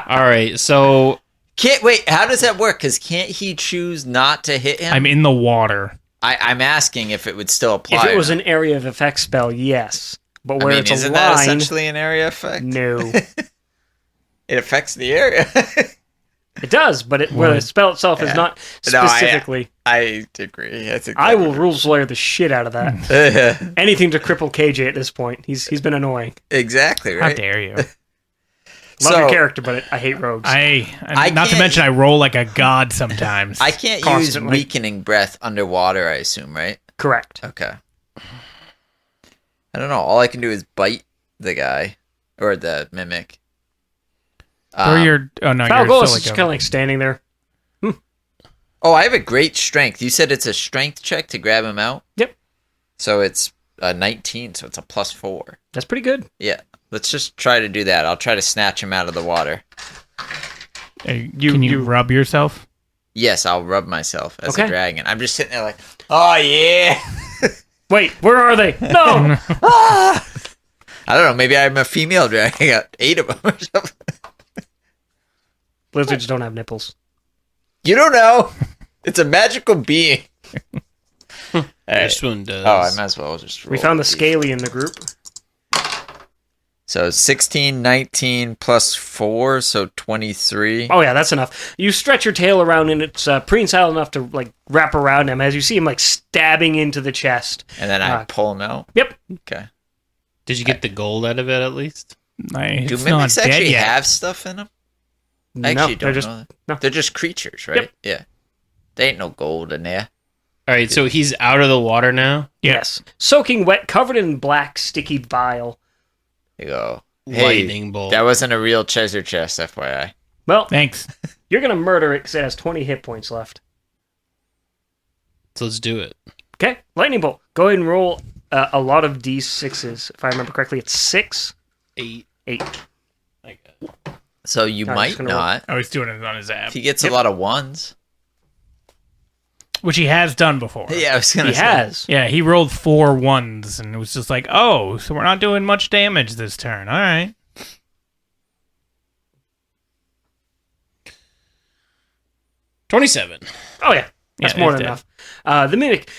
All right, so Can't wait. How does that work? Because can't he choose not to hit him? I'm in the water. I'm asking if it would still apply. If it was or an area of effect spell, yes. But not. where I mean, it's a isn't that line, essentially an area effect? no. It affects the area. It does, but where the spell itself is not No, specifically. I agree. That's exactly I will rule slayer the shit out of that. Anything to cripple KJ at this point. He's been annoying. exactly How right. dare you? Love So- your character, but I hate rogues. I not to can't- mention I roll like a god sometimes. I can't Constantly. use weakening breath underwater. I assume, right? Correct. Okay. I don't know. All I can do is bite the guy or the mimic. or you're oh no, Foul you're goal still is like just kind of like standing there. Oh, I have a great strength. You said it's a strength check to grab him out? Yep. So it's a 19, so it's a +4. That's pretty good. Yeah. Let's just try to do that. I'll try to snatch him out of the water. can you rub yourself? Yes, I'll rub myself as Okay. a dragon. I'm just sitting there like, oh, yeah. Wait, where are they? No! I don't know. Maybe I'm a female dragon. I got 8 of them or something. Lizards don't have nipples. You don't know. It's a magical being. All right. this one does. Oh, I might as well just roll. We found the these. scaly in the group. So 16, 19 plus 4, so 23. Oh yeah, that's enough. You stretch your tail around and it's prehensile enough to like wrap around him as you see him like stabbing into the chest. And then I pull him out. Yep. Okay. Did you get the gold out of it at least? Do It's mimics not dead actually yet. have stuff in them? I No, actually they're don't just know that. no. They're just creatures, right? Yep. Yeah. There ain't no gold in there. All right, so he's out of the water now. Yes. Soaking wet, covered in black, sticky bile. You go. Lightning bolt. That wasn't a real treasure chest, FYI. Well, Thanks. you're gonna murder it because it has 20 hit points left. So let's do it. Okay, lightning bolt. Go ahead and roll a lot of d6s. If I remember correctly, it's 6, 8. 8. I got So you I'm just might gonna roll. not. Oh, he's doing it on his app, If he gets a lot of ones. which he has done before. Yeah, I was going to He say. has. Yeah, he rolled 4 ones, and it was just like, oh, so we're not doing much damage this turn. All right. $27. Oh yeah, that's Yeah, more it's than dead. enough. The mimic,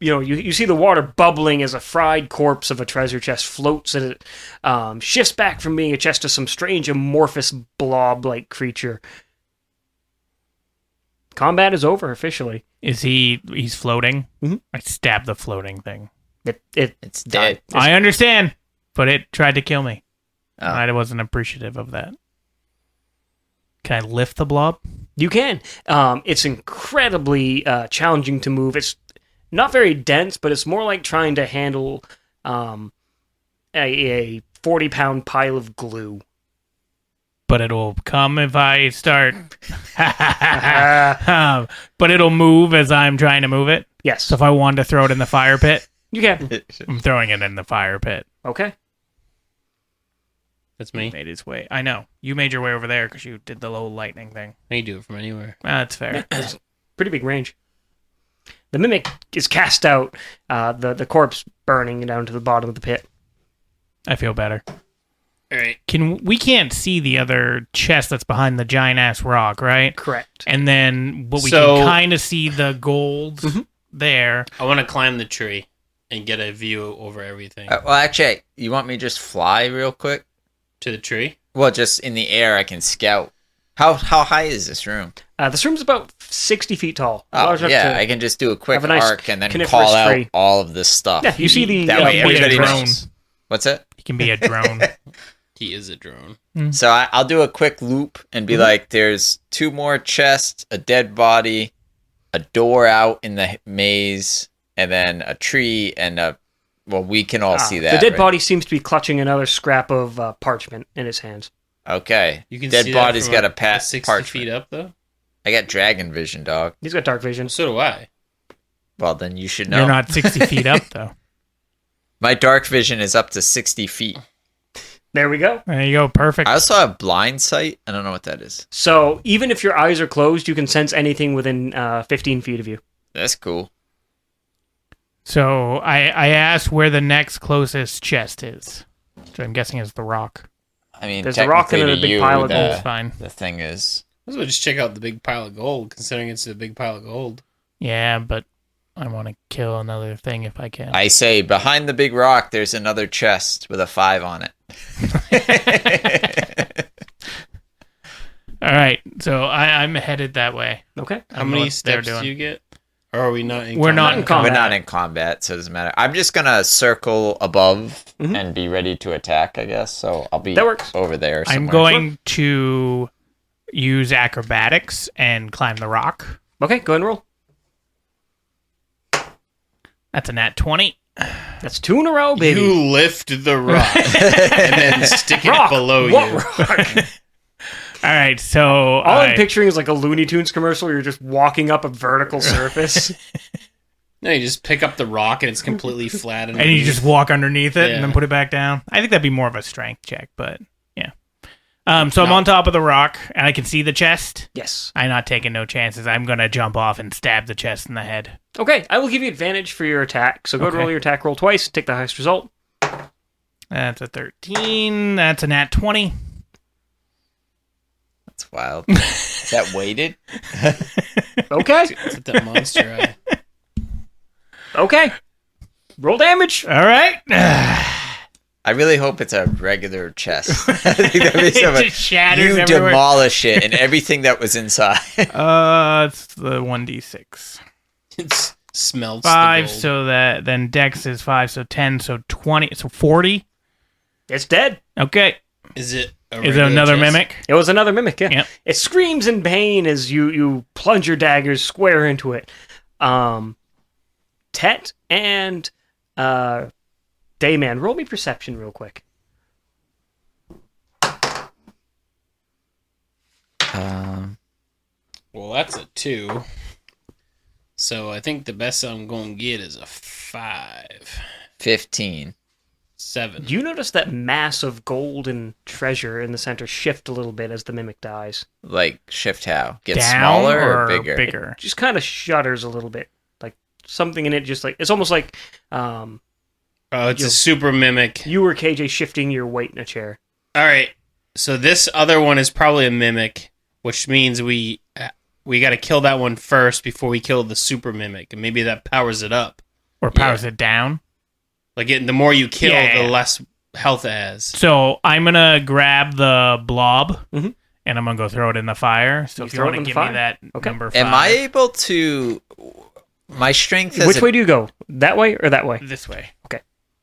you see the water bubbling as a fried corpse of a treasure chest floats, and it shifts back from being a chest to some strange amorphous blob-like creature. Combat is over officially. He's floating? Mhm. I stabbed the floating thing. It's dead. I understand, but it tried to kill me. Oh. I wasn't appreciative of that. Can I lift the blob? You can. It's incredibly challenging to move. It's not very dense, but it's more like trying to handle a 40-pound pile of glue. But it'll come if I start. But it'll move as I'm trying to move it. Yes, So if I wanted to throw it in the fire pit, you can. I'm throwing it in the fire pit. Okay. That's me. Made his way. I know. You made your way over there because you did the little lightning thing. I can do it from anywhere. That's fair. It's pretty big range. The mimic is cast out, the corpse burning down to the bottom of the pit. I feel better. All right. We can't see the other chest that's behind the giant ass rock, right? Correct. And then, but we So- can kind of see the gold there. I want to climb the tree and get a view over everything. Well, actually, you want me to just fly real quick? To the tree? Well, just in the air, I can scout. How high is this room? This room's about 60 feet tall. Oh, Large enough yeah, to- I can just do a quick have a nice arc and then coniferous call out tree. all of this stuff. Yeah, you see the That way be a everybody drone. knows. What's it? He can be a drone. He is a drone. So I'll do a quick loop and be like, there's 2 more chests, a dead body, a door out in the maze, and then a tree and a... Well, we can all see that. The dead right? body seems to be clutching another scrap of parchment in his hands. Okay. You can dead see body's that from got a a pat 60 parchment. feet up, though? I got dragon vision, dog. He's got dark vision. So do I. Well, then you should know. You're not 60 feet up, though. My dark vision is up to 60 feet. There we go. There you go. Perfect. I also have blind sight. I don't know what that is. So even if your eyes are closed, you can sense anything within 15 feet of you. That's cool. So I asked where the next closest chest is. So I'm guessing it's the rock. I mean, There's a rock and technically then a to big you, pile of the- gold. It's fine. The thing is... Let's go just check out the big pile of gold, considering it's a big pile of gold. Yeah, but I want to kill another thing if I can. I say, behind the big rock, there's another chest with a 5 on it. All right. So I'm headed that way. Okay. How I don't know many what they're steps doing. do you get? Or are we not in We're not combat? in combat. We're not in combat, so it doesn't matter. I'm just going to circle above Mhm. and be ready to attack, I guess. So I'll be That works. over there I'm somewhere. going to use acrobatics and climb the rock. Okay, go ahead and roll. That's a nat 20. That's 2 in a row, baby. You lift the rock and then stick it Rock! below What you. rock? All right. So All I'm picturing is like a Looney Tunes commercial where you're just walking up a vertical surface. No, you just pick up the rock and it's completely flat. and you just walk underneath it and Yeah. then put it back down. I think that'd be more of a strength check, but yeah. So I'm on top of the rock and I can see the chest. Yes. I'm not taking no chances. I'm gonna jump off and stab the chest in the head. Okay, I will give you advantage for your attack. So go ahead and Okay. roll your attack roll twice, take the highest result. That's a 13. That's a nat 20. That's wild. Is that weighted? Okay. It's at that monster eye. Okay. Roll damage. All right. I really hope it's a regular chest. I think that'd be so It much. just shatters You everywhere. demolish it and everything that was inside. It's the 1d6. It smells 5, the gold. so that then dex is 5, so 10, so 20, so 40. It's dead. Okay. Is it a Is it regular another chest? mimic? It was another mimic, yeah. Yep. It screams in pain as you plunge your daggers square into it. Tet and Dayman, roll me perception real quick. Well, that's a 2. So I think the best I'm going to get is a 5. 15. 7. You notice that mass of gold and treasure in the center shift a little bit as the mimic dies. Like shift how? Get Down smaller or or bigger? bigger? Just kind of shudders a little bit. Like something in it just like... It's almost like Oh, it's a super mimic. you or KJ shifting your weight in a chair. All right. So this other one is probably a mimic, which means we got to kill that one first before we kill the super mimic, and maybe that powers it up. Or powers it down? Like the more you kill, Yeah. the less health it has. So I'm going to grab the blob, Mhm. and I'm going to go throw it in the fire. So You if you throw it want in to the give me fire? that Okay. number 5. Am I able to... My strength is... Which way do you go? That way or that way? This way.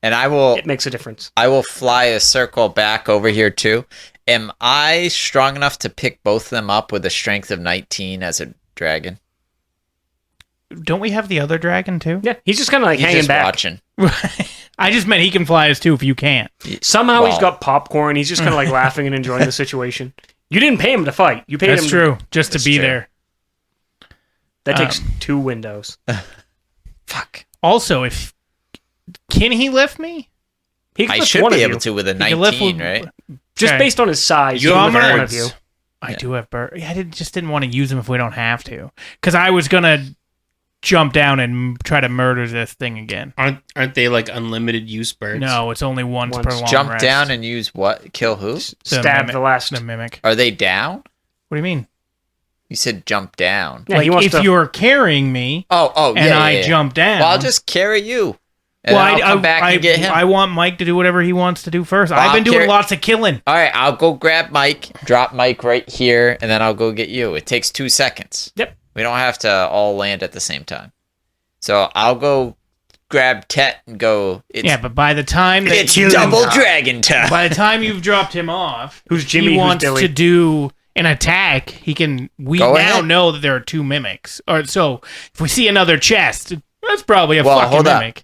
And I will It makes a difference. fly a circle back over here too. Am I strong enough to pick both of them up with a strength of 19 as a dragon? Don't we have the other dragon too? Yeah, he's just kind of like He's hanging just back. watching. I just meant he can fly us too if you can't. Somehow he's Well. got popcorn. He's just kind of like laughing and enjoying the situation. You didn't pay him to fight. You paid That's him. true. Just to That's be true. there. That takes Um, 2 windows. Fuck. Also, if can he lift me? He can I lift should one be of able you. to with a He can lift 19, with- right? Just Okay. based on his size. You he can have lift one birds. of you. I Yeah. do have bird. I just didn't want to use them if we don't have to. Because I was gonna jump down and try to murder this thing again. Aren't they like unlimited use birds? No, it's only once per Once. long Jump rest. down and use what? Kill who? Stab mimic- the last. the mimic. Are they down? What do you mean? You said jump down. Yeah, he like wants if to. you're carrying me Oh, yeah. and yeah, I yeah. jump down, Well, I'll just carry you. And well, then I'll come back and get him. I want Mike to do whatever he wants to do first. Well, I've been I'll doing carry- lots of killing. All right, I'll go grab Mike, drop Mike right here, and then I'll go get you. It takes 2 seconds. Yep. We don't have to all land at the same time. So I'll go grab Tet and go. Yeah, but by the time that It's you- double dragon time. by the time you've dropped him off, Who's Jimmy, he who's wants Dilly? to do an attack. He can. We Go now ahead. know that there are 2 mimics. Or so if we see another chest, that's probably a Well, fucking hold up. mimic.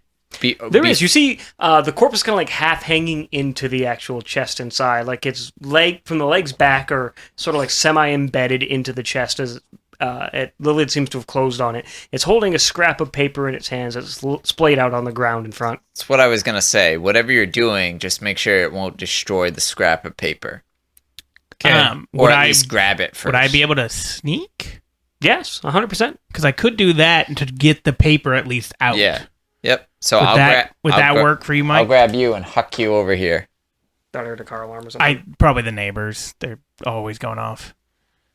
There is. You see, the corpse is kind of like half hanging into the actual chest inside. Like its leg from the legs back are sort of like semi-embedded into the chest as the lid seems to have closed on it. It's holding a scrap of paper in its hands that's splayed out on the ground in front. That's what I was gonna say. Whatever you're doing, just make sure it won't destroy the scrap of paper, or Would at I least grab it first. would I be able to sneak? Yes, 100%. Because I could do that to get the paper at least out. Yeah. Yep. So Would I'll that grab. work for you, I'll Mike? grab you and huck you over here. Thought I heard a car alarm or something. Probably the neighbors. They're always going off.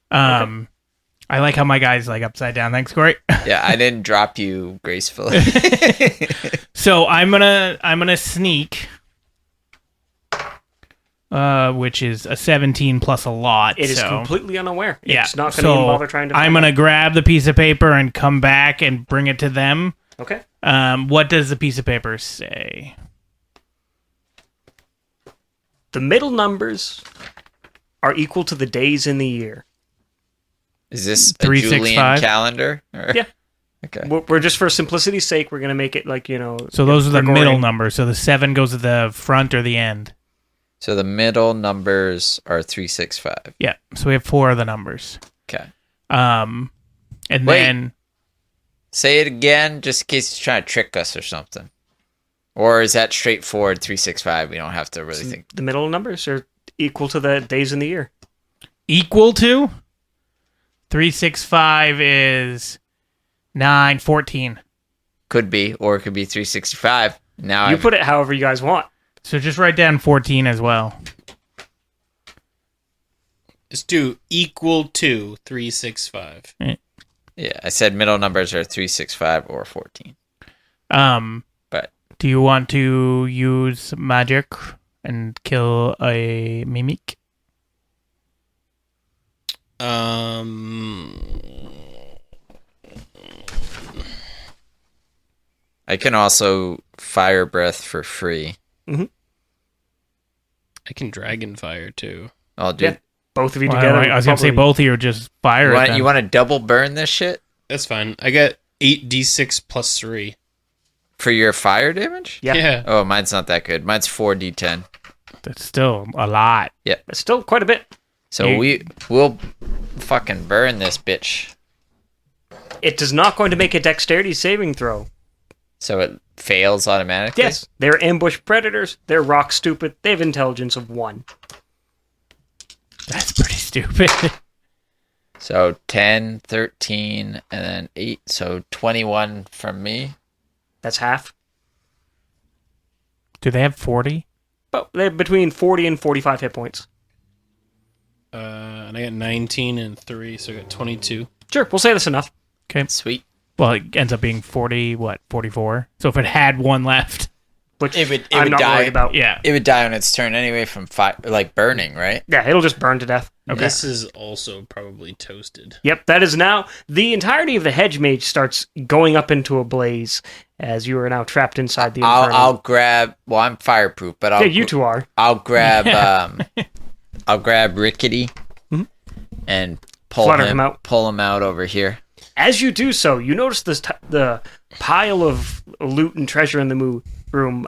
I like how my guy's like upside down. Thanks, Corey. Yeah, I didn't drop you gracefully. So I'm gonna sneak, which is a 17 plus a lot. It is so. completely unaware. Yeah, It's not going to so even bother trying to. I'm find gonna it. grab the piece of paper and come back and bring it to them. Okay. What does the piece of paper say? The middle numbers are equal to the days in the year. Is this a 365? Julian calendar? Or- Yeah. Okay. We're just for simplicity's sake, we're going to make it like, So those are the Gregorian. middle numbers. So the 7 goes at the front or the end. So the middle numbers are 365. Yeah. So we have 4 of the numbers. Okay. And Wait. then Say it again, just in case he's trying to trick us or something. Or is that straightforward 365? We don't have to really think. The middle numbers are equal to the days in the year. equal to 365 is 914. Could be, or it could be 365. Now You I've put it however you guys want. So just write down 14 as well. Just do equal to 365. yeah, I said middle numbers are 365 or 14. But Do you want to use magic and kill a mimic? I can also fire breath for free. I can dragon fire too. I'll do. Yeah. Both of you Well, together. I was going to say probably- both of you are just fire. it then. You want to double burn this shit That's fine. I got 8d6 plus 3. for your fire damage? Yeah. Oh, mine's not that good. Mine's 4d10. That's still a lot. It's still quite a bit. So we'll fucking burn this bitch. It is not going to make a dexterity saving throw. So it fails automatically? Yes, they're ambush predators. They're rock stupid. They have intelligence of 1. That's pretty stupid. So 10, 13, and then 8. So 21 from me. That's half. Do they have 40? But they're between 40 and 45 hit points. And I got 19 and 3, so I got 22. Sure, we'll say that's enough. Okay. Sweet. Well, it ends up being 44? So if it had one left. Which It would I'm not die. worried about. Yeah. It would die on its turn anyway from like burning, right? Yeah, it'll just burn to death. Okay. This is also probably toasted. Yep, that is now the entirety of the hedge mage starts going up into a blaze as you are now trapped inside the inferno. I'll grab. Well, I'm fireproof, but Yeah, you two are. I'll grab. I'll grab Rickety and Flutter him out. Pull him out over here. As you do so, you notice the pile of loot and treasure in the room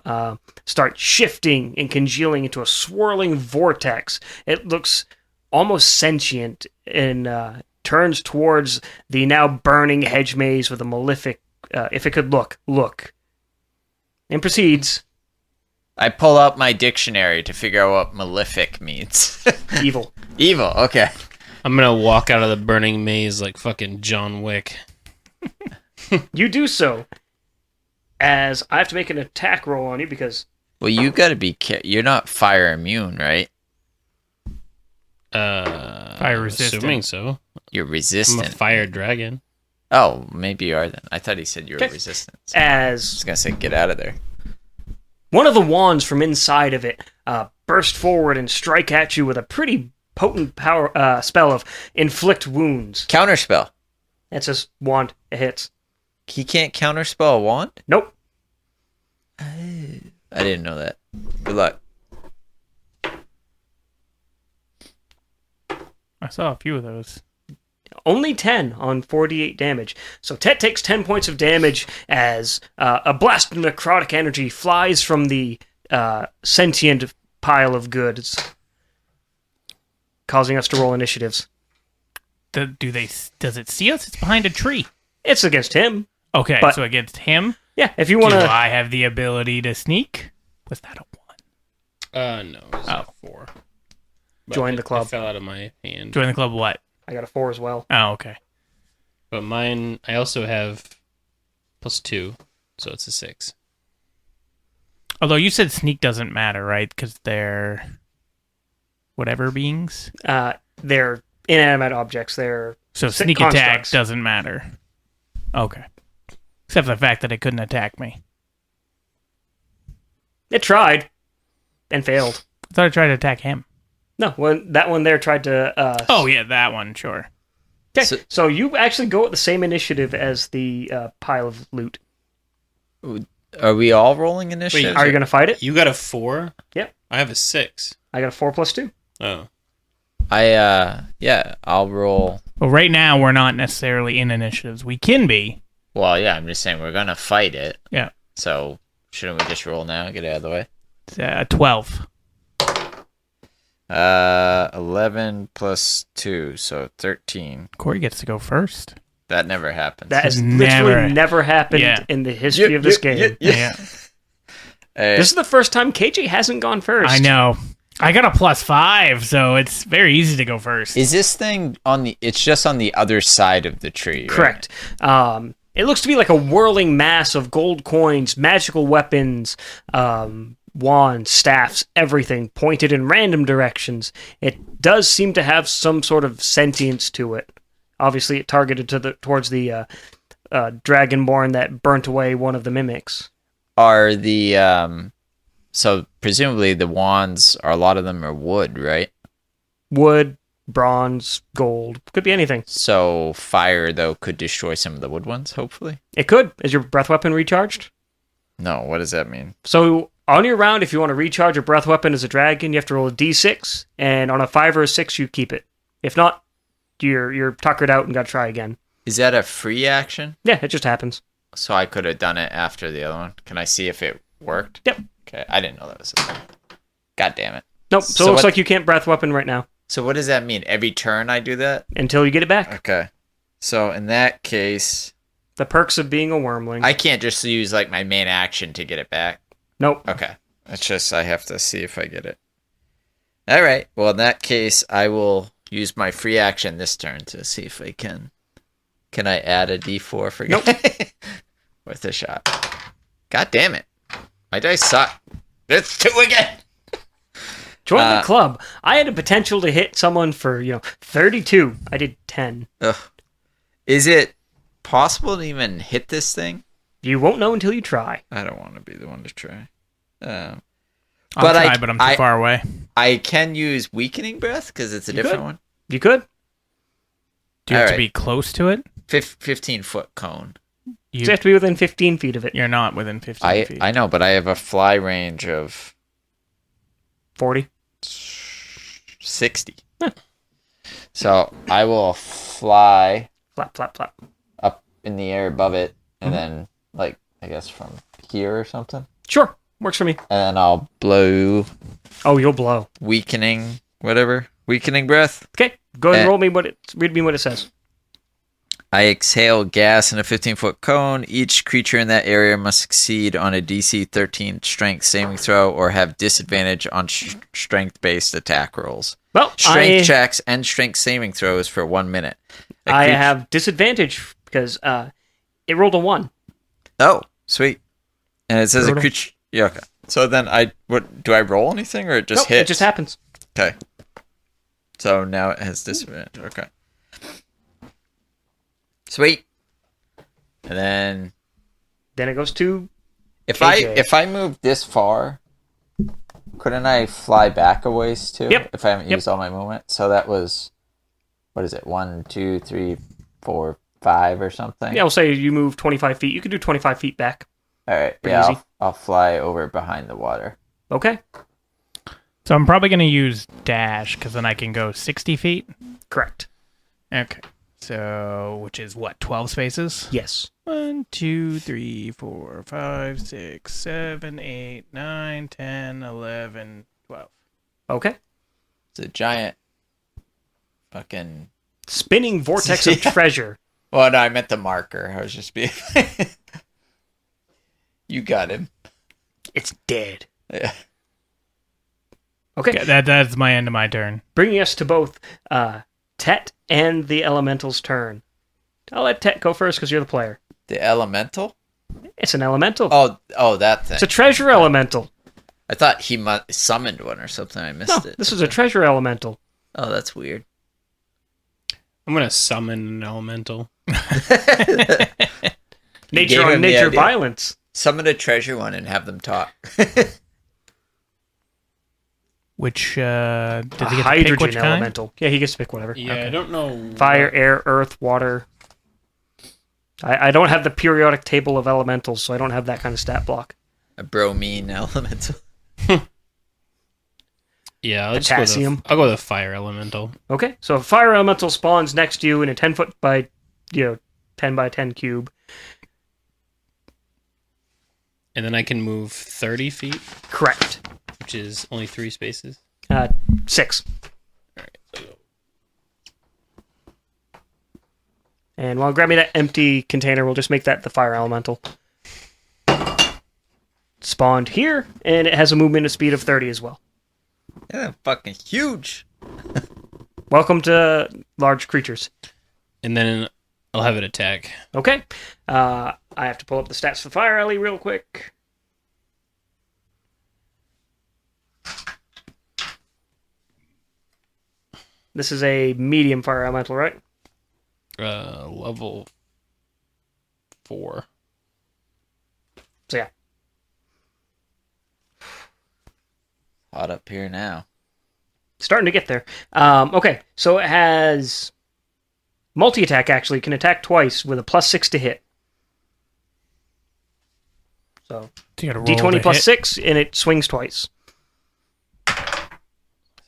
start shifting and congealing into a swirling vortex. It looks almost sentient and turns towards the now burning hedge maze with a malefic, if it could look. And proceeds. I pull out my dictionary to figure out what malefic means. Evil. Evil, okay. I'm gonna walk out of the burning maze like fucking John Wick. You do so. As I have to make an attack roll on you because... Well, you gotta be you're not fire immune, right? Fire resistant. Assuming so. You're I'm resistant. a fire dragon. Oh, maybe you are then. I thought he said you were Okay. resistant. I As was gonna say, get out of there. one of the wands from inside of it burst forward and strike at you with a pretty potent power spell of inflict wounds. Counterspell. That's his wand. It hits. He can't counterspell a wand? Nope. I didn't know that. Good luck. I saw a few of those. Only 10 on 48 damage. So Tet takes 10 points of damage as a blast of necrotic energy flies from the sentient pile of goods, causing us to roll initiatives. Does it see us? It's behind a tree. It's against him. Okay, But- so against him, Yeah, if you do want to... I have the ability to sneak? Was that a 1? No, it was a 4. But Join the club. It fell out of my hand. Join the club what? I got a 4 as well. Oh, okay. But mine, I also have +2, so it's a 6. Although you said sneak doesn't matter, right? Because they're whatever beings. They're inanimate objects. They're So sick sneak constructs. attack doesn't matter. Okay. Except for the fact that it couldn't attack me. It tried and failed. I thought I tried to attack him. No, that one there tried to... Oh, yeah, that one, sure. Okay, so you actually go at the same initiative as the pile of loot. Are we all rolling initiative? Are you going to fight it? You got a 4? Yep. I have a 6. I got a 4 plus 2. Oh. I'll roll. Well, right now, we're not necessarily in initiatives. We can be. Well, yeah, I'm just saying we're gonna fight it. Yeah. So shouldn't we just roll now? Get it out of the way. It's 12. 11 plus 2, so 13. Corey gets to go first. That never happens. That has Never. literally never happened Yeah. in the history of this game. Yeah. This is the first time KJ hasn't gone first. I know. I got a +5, so it's very easy to go first. Is this thing on the? It's just on the other side of the tree. Right? Correct. It looks to be like a whirling mass of gold coins, magical weapons, wands, staffs, everything pointed in random directions. It does seem to have some sort of sentience to it. Obviously, it targeted towards the dragonborn that burnt away one of the mimics. Are the so presumably the wands are, a lot of them are wood, right? Wood, bronze, gold, could be anything. So fire though could destroy some of the wood ones. Hopefully. It could. Is your breath weapon recharged? No. What does that mean? So on your round, if you want to recharge your breath weapon as a dragon, you have to roll a d6, and on a 5 or a 6, you keep it. If not, you're tuckered out and got to try again. Is that a free action? Yeah, it just happens. So I could have done it after the other one. Can I see if it worked? Yep. Okay. I didn't know that was a thing. God damn it. Nope. So So it looks what- like you can't breath weapon right now So what does that mean? Every turn I do that? until you get it back. Okay. So in that case, The perks of being a wormling. I can't just use like my main action to get it back. Nope. Okay. It's just I have to see if I get it. All right. Well, in that case, I will use my free action this turn to see if I can. Can I add a D4 for Nope. Worth a shot. God damn it. My dice suck. It's 2 again. Join the club. I had a potential to hit someone for, 32. I did 10. Ugh. Is it possible to even hit this thing? You won't know until you try. I don't want to be the one to try. I'll try, but I'm too far away. I can use weakening breath because it's a different one. You could. Do you have to be close to it? 15-foot cone. You have to be within 15 feet of it. You're not within 15 feet. I know, but I have a fly range of 40. 60. So I will fly Flap, flap, flap. up in the air above it, and then, like, I guess from here or something. Sure. Works for me. And then I'll blow Oh, you'll blow. weakening, whatever. Weakening breath. Okay. Go ahead and read me what it says. I exhale gas in a 15-foot cone. Each creature in that area must succeed on a DC 13 strength saving throw or have disadvantage on strength-based attack rolls. Well, Strength checks and strength saving throws for 1 minute. I have disadvantage because it rolled a 1. Oh, sweet. And it says a creature... Yeah, okay. So then do I roll anything or it just hits? It just happens. Okay. So now it has disadvantage. Okay. Sweet. And then it goes to if KJ. I move this far, couldn't I fly back a ways too? Yep. If I haven't used all my movement. So that was, what is it? 1, 2, 3, 4, 5 or something. Yeah, we'll say you move 25 feet. You can do 25 feet back. All right. Pretty Yeah, easy. I'll fly over behind the water. Okay. So I'm probably going to use dash because then I can go 60 feet. Correct. Okay. So, which is what, 12 spaces? Yes. 1, 2, 3, 4, 5, 6, 7, 8, 9, 10, 11, 12. Okay. It's a giant fucking... Spinning vortex of treasure. Well, no, I meant the marker. I was just being... You got him. It's dead. Yeah. Okay. Yeah, that's my end of my turn. Bringing us to both Tet and the Elemental's turn. I'll let Tet go first because you're the player. The elemental? It's an elemental. Oh, that thing. It's a treasure elemental. I thought he summoned one or something. I missed it. This is a treasure elemental. Oh, that's weird. I'm going to summon an elemental. Nature on nature violence. Summon a treasure one and have them talk. Which, does he get to pick hydrogen which kind? elemental. Yeah, he gets to pick whatever. Yeah, okay. I don't know. Fire, air, earth, water. I don't have the periodic table of elementals, so I don't have that kind of stat block. A bromine elemental. Yeah, Potassium. I'll go with a fire elemental. Okay, so a fire elemental spawns next to you in a 10 foot by 10 by 10 cube. And then I can move 30 feet, Correct. which is only 3 spaces. 6. All right, so And while grabbing that empty container, we'll just make that the fire elemental. Spawned here, and it has a movement and speed of 30 as well. Yeah, fucking huge. Welcome to large creatures. and then I'll have it attack. Okay. I have to pull up the stats for Fire Alley real quick. This is a medium fire elemental, right? Level 4. So yeah. Hot up here now. Starting to get there. Okay, so it has multi-attack, actually. Can attack twice with a +6 to hit. So D20 plus 6, and it swings twice.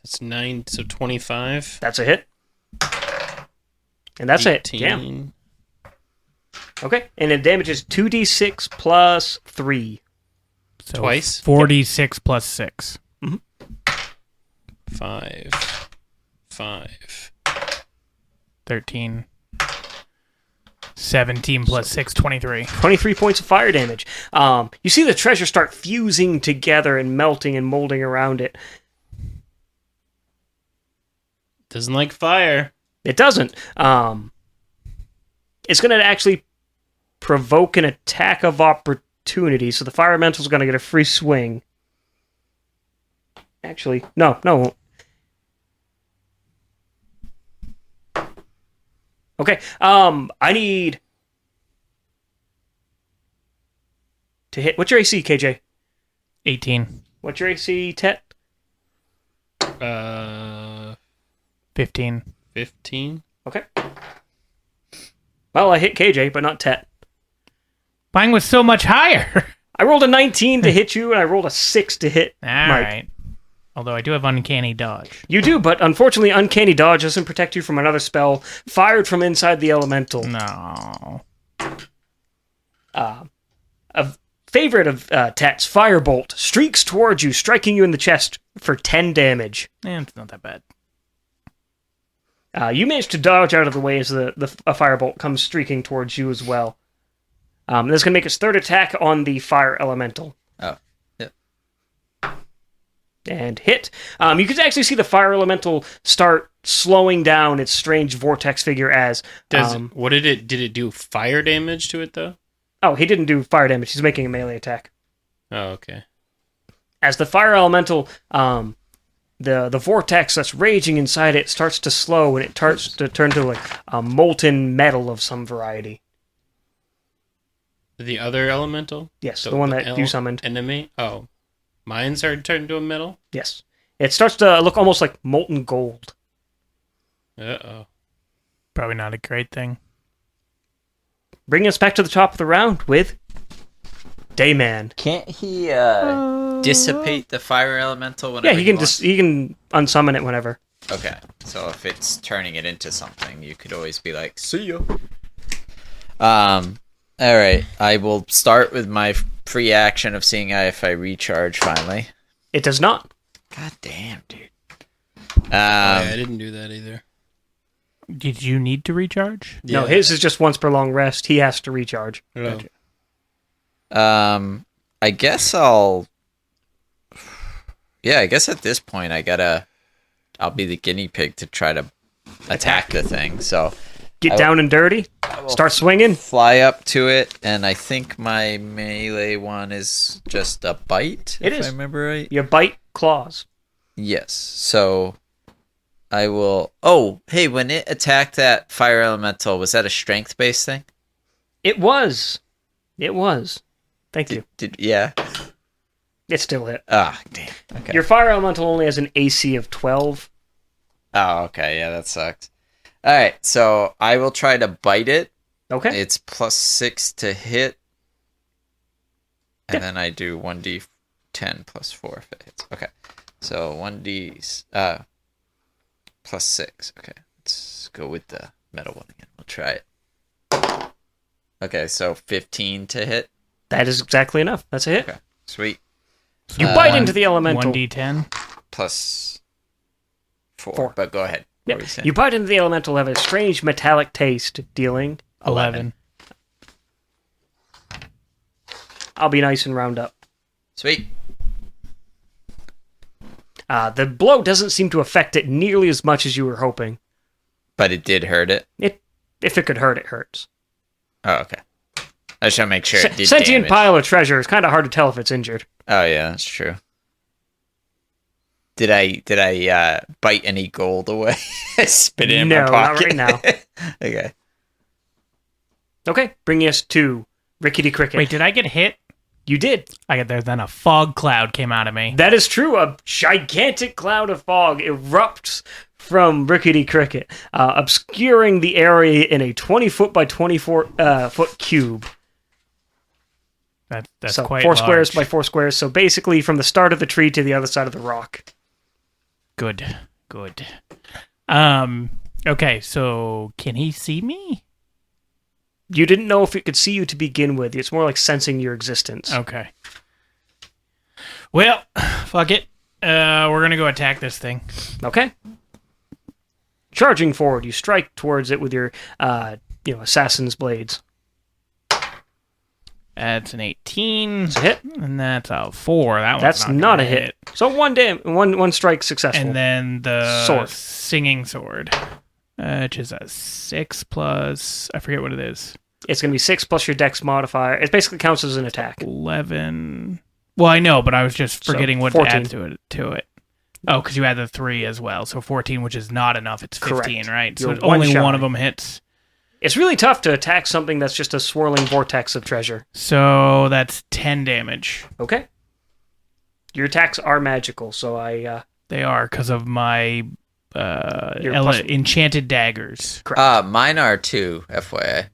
That's 9, so 25. That's a hit. And that's 18. it. Yeah. Okay, and it damages 2d6 plus 3. So Twice? 46 plus 6. 5. 13. 17 plus 6, 23. 23 points of fire damage. You see the treasure start fusing together and melting and molding around it. Doesn't like fire. It doesn't. It's going to actually provoke an attack of opportunity, so the fire elemental is going to get a free swing. Actually, no, it won't. Okay, I need to hit. What's your AC, KJ? 18. What's your AC, Tet? 15. 15. Okay. Well, I hit KJ, but not Tet. Mine was so much higher. I rolled a 19 to hit you, and I rolled a 6 to hit All Mike. right. Although I do have uncanny dodge. You do, but unfortunately, Uncanny Dodge doesn't protect you from another spell fired from inside the elemental. No. A favorite of Tet's, Firebolt, streaks towards you, striking you in the chest for 10 damage. It's not that bad. You manage to dodge out of the way as a Firebolt comes streaking towards you as well. This is going to make its third attack on the Fire Elemental. Oh, yeah. And hit. You can actually see the Fire Elemental start slowing down its strange vortex figure as... What did it do fire damage to it, though? Oh, he didn't do fire damage. He's making a melee attack. Oh, okay. As the Fire Elemental... The vortex that's raging inside it starts to slow, and it starts to turn to like a molten metal of some variety. The other elemental? Yes, the one that you summoned. Enemy? Oh. Mine's are turned into a metal? Yes. It starts to look almost like molten gold. Uh-oh. Probably not a great thing. Bringing us back to the top of the round with Dayman. Can't he dissipate the fire elemental whenever Yeah, he can wants? he can unsummon it whenever. Okay, so if it's turning it into something, you could always be like, "See ya." All right. I will start with my free action of seeing if I recharge finally. It does not. God damn, dude. Yeah, I didn't do that either. Did you need to recharge? No, his is just once per long rest. He has to recharge. Oh. I guess I'll. Yeah, I guess at this point I'll be the guinea pig to try to attack the thing. So Get down and dirty. Start swinging. fly up to it, and I think my melee one is just a bite. It if is. I remember right. You bite claws. Yes. So I will. Oh, hey! When it attacked that fire elemental, was that a strength-based thing? It was. It was. Thank you. Yeah. It still hit. Ah, damn. Okay. Your fire elemental only has an AC of 12. Oh, okay. Yeah, that sucks. All right, so I will try to bite it. Okay. It's +6 to hit, and Yeah. then I do 1d10 plus 4 if it hits. Okay, so 1d +6. Okay, let's go with the metal one again. We'll try it. Okay, so 15 to hit. That is exactly enough. That's a hit. Okay, sweet. You bite into the elemental. 1d10. Plus 4. 4. But go ahead. Yeah. What were you saying? You bite into the elemental, have a strange metallic taste, dealing 11. I'll be nice and round up. Sweet. The blow doesn't seem to affect it nearly as much as you were hoping. But it did hurt it. If it could hurt, it hurts. Oh, okay. I just want to make sure it did Sentient damage. pile of treasure. It's kind of hard to tell if it's injured. Oh yeah, that's true. Did I bite any gold away? Spit it in my No, pocket. not right now. Okay. Okay, bringing us to Rickety Cricket. Wait, did I get hit? You did. I get there, then a fog cloud came out of me. That is true. A gigantic cloud of fog erupts from Rickety Cricket, obscuring the area in a 20-foot by 24-foot cube. That's so quite 4 large. squares by 4 squares. So basically from the start of the tree to the other side of the rock. Good. Okay, so can he see me? You didn't know if it could see you to begin with. It's more like sensing your existence. Okay. Well, fuck it. We're gonna go attack this thing. Okay. Charging forward, you strike towards it with your assassin's blades. That's an 18. It's a hit. And that's a 4. That's not a hit. So one strike successful. And then the Sword. singing sword, which is a 6 plus, I forget what it is. It's going to be 6 plus your dex modifier. It basically counts as an attack. 11. Well, I know, but I was just forgetting what 14. to add to it. Oh, because you add the 3 as well. So 14, which is not enough. It's 15, Correct. right? You're So only one one shy. of them hits. It's really tough to attack something that's just a swirling vortex of treasure. So that's 10 damage. Okay. Your attacks are magical, so I... They are because of my Your plus- enchanted daggers. Mine are too, FYI.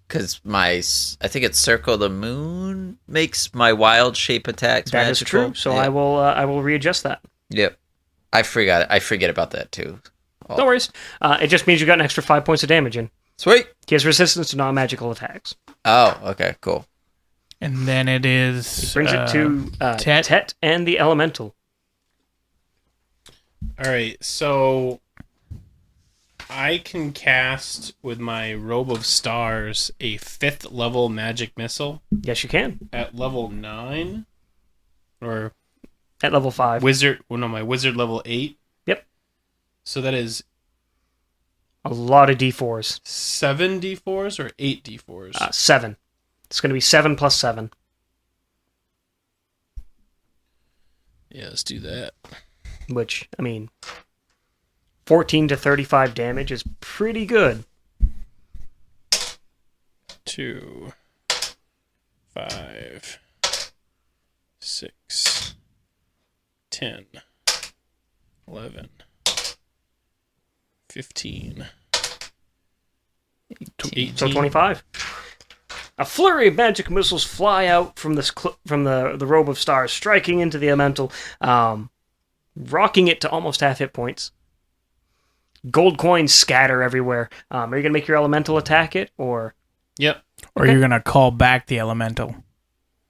Because I think it's Circle of the Moon makes my wild shape attacks That is magical. true, so Yeah. I will readjust that. Yep. I forget about that too. No worries. It just means you got an extra 5 points of damage in. Sweet. He has resistance to non-magical attacks. Oh, okay, cool. And then it is... Brings it to Tet. Tet and the Elemental. All right, so I can cast with my Robe of Stars a 5th level magic missile Yes, you can. at level 9, or At level 5. my wizard level 8. Yep. So that is A lot of D4s. 7 d4s or 8 d4s. 7. It's going to be 7 plus 7. Yeah, let's do that. Which, 14 to 35 damage is pretty good. 2, 5, 6, 10, 11, 15, 18. So 25. A flurry of magic missiles fly out from the Robe of Stars, striking into the Elemental, rocking it to almost half hit points. Gold coins scatter everywhere. Are you going to make your Elemental attack it, or... Yep. Or you're going to call back the elemental.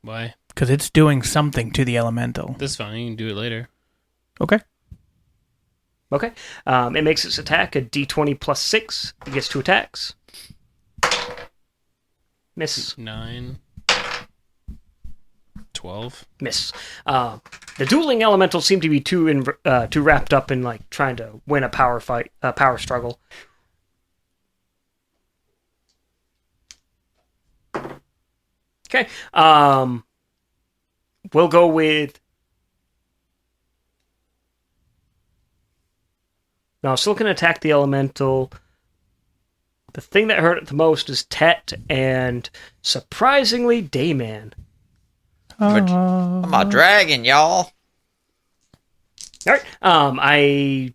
Why? Because it's doing something to the elemental. That's fine. You can do it later. Okay. Okay. It makes its attack a d20 plus 6. It gets 2 attacks. Miss. 9, 12. Miss. The dueling elementals seem to be too wrapped up in trying to win a power fight, a power struggle. Okay. We'll go with. Now, still can attack the elemental. The thing that hurt it the most is Tet and surprisingly Dayman. I'm a dragon, y'all. All right.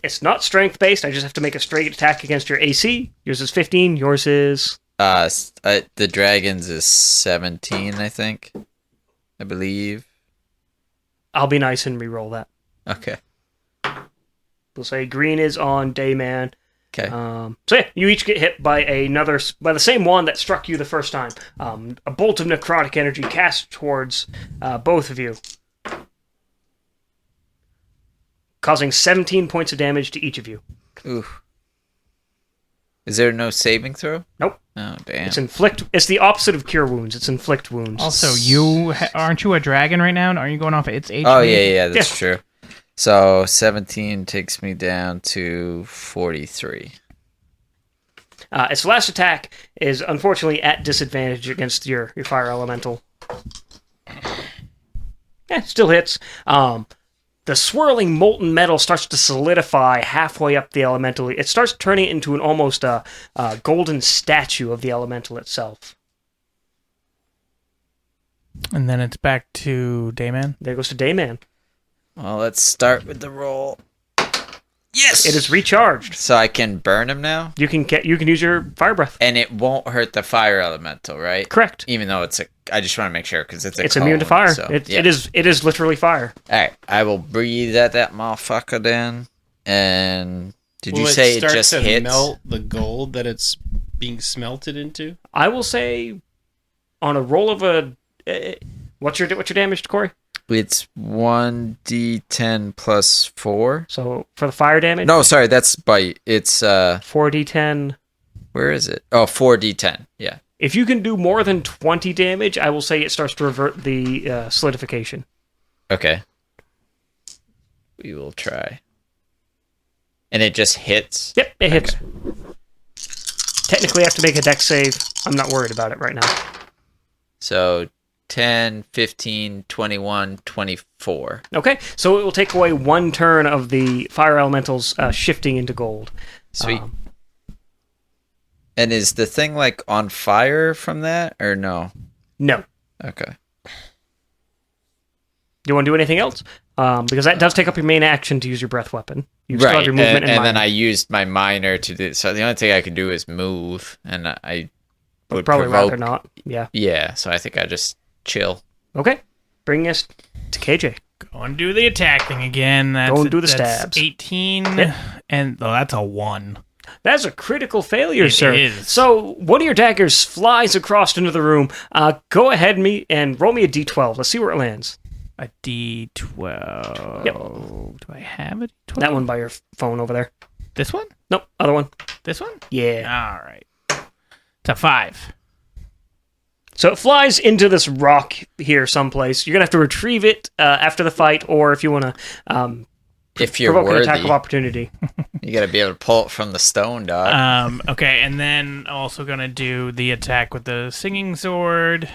It's not strength based. I just have to make a straight attack against your AC. Yours is 15. Yours is The dragon's is 17, I think. I believe. I'll be nice and re-roll that. Okay. We'll say green is on Dayman. Okay. So yeah, you each get hit by the same one that struck you the first time. A bolt of necrotic energy cast towards both of you, causing 17 points of damage to each of you. Ooh. Is there no saving throw? Nope. Oh, damn. It's inflict. It's the opposite of cure wounds. It's inflict wounds. Also, aren't you a dragon right now? Aren't you going off its HP? Oh, yeah, that's Yeah. true. So 17 takes me down to 43. Its last attack is unfortunately at disadvantage against your fire elemental. Yeah, still hits. The swirling molten metal starts to solidify halfway up the elemental. It starts turning into an almost golden statue of the elemental itself. And then it's back to Dayman. There goes to Dayman. Well, let's start with the roll. Yes! It is recharged. So I can burn him now? You can use your fire breath. And it won't hurt the fire elemental, right? Correct. Even though I just want to make sure, because it's Immune to fire. So, It yeah. is literally fire. Alright, I will breathe at that motherfucker then. And did Will you say it start just to hits? melt the gold that it's being smelted into? I will say, on a roll of a, what's your damage, Corey? It's 1d10 plus 4. So for the fire damage, No, sorry, that's bite. It's 4d10. Where is it? Oh, 4d10. Yeah. If you can do more than 20 damage, I will say it starts to revert the solidification. Okay. We will try. And it just hits? Yep, it hits. Technically, I have to make a dex save. I'm not worried about it right now. So 10, 15, 21, 24. Okay, so it will take away 1 turn of the fire elementals shifting into gold. Sweet. And is the thing like on fire from that or no? No. Okay. Do you want to do anything else? Because that does take up your main action to use your breath weapon. You still have your movement and and then minor. I used my minor to do. So the only thing I could do is move, and I would Probably provoke. rather not. Yeah. Yeah, so I think I just chill. Okay. Bring us to KJ. Go and do the attack thing again. Go and do the that's stabs. 18, Yep. and that's a 1. That's a critical failure, It sir. is. So one of your daggers flies across into the room. Go ahead and roll me a d12. Let's see where it lands. A D12. Yep. Do I have a D12? That one by your phone over there. This one? Nope, other one. This one? Yeah. All right. It's a 5. So it flies into this rock here someplace. You're going to have to retrieve it after the fight, or if you want to If you're provoke an worthy, attack of opportunity. you got to be able to pull it from the stone, dog. Okay, and then also going to do the attack with the singing sword,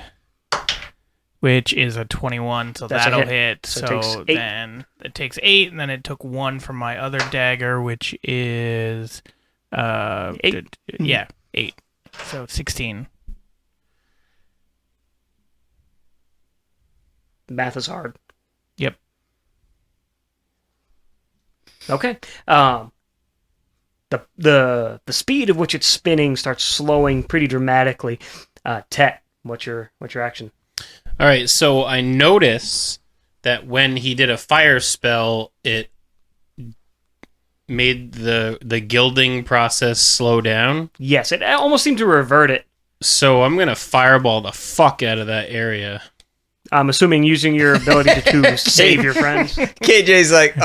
which is a 21, so That's a that'll hit. hit. So it takes So 8. then it takes 8, and then it took 1 from my other dagger, which is 8. Yeah, 8. So 16. Math is hard. Yep. Okay. The speed of which it's spinning starts slowing pretty dramatically. Tet, what's your action? All right, so I notice that when he did a fire spell, it made the gilding process slow down. Yes, it almost seemed to revert it. So I'm gonna fireball the fuck out of that area. I'm assuming using your ability to save your friends. KJ's like,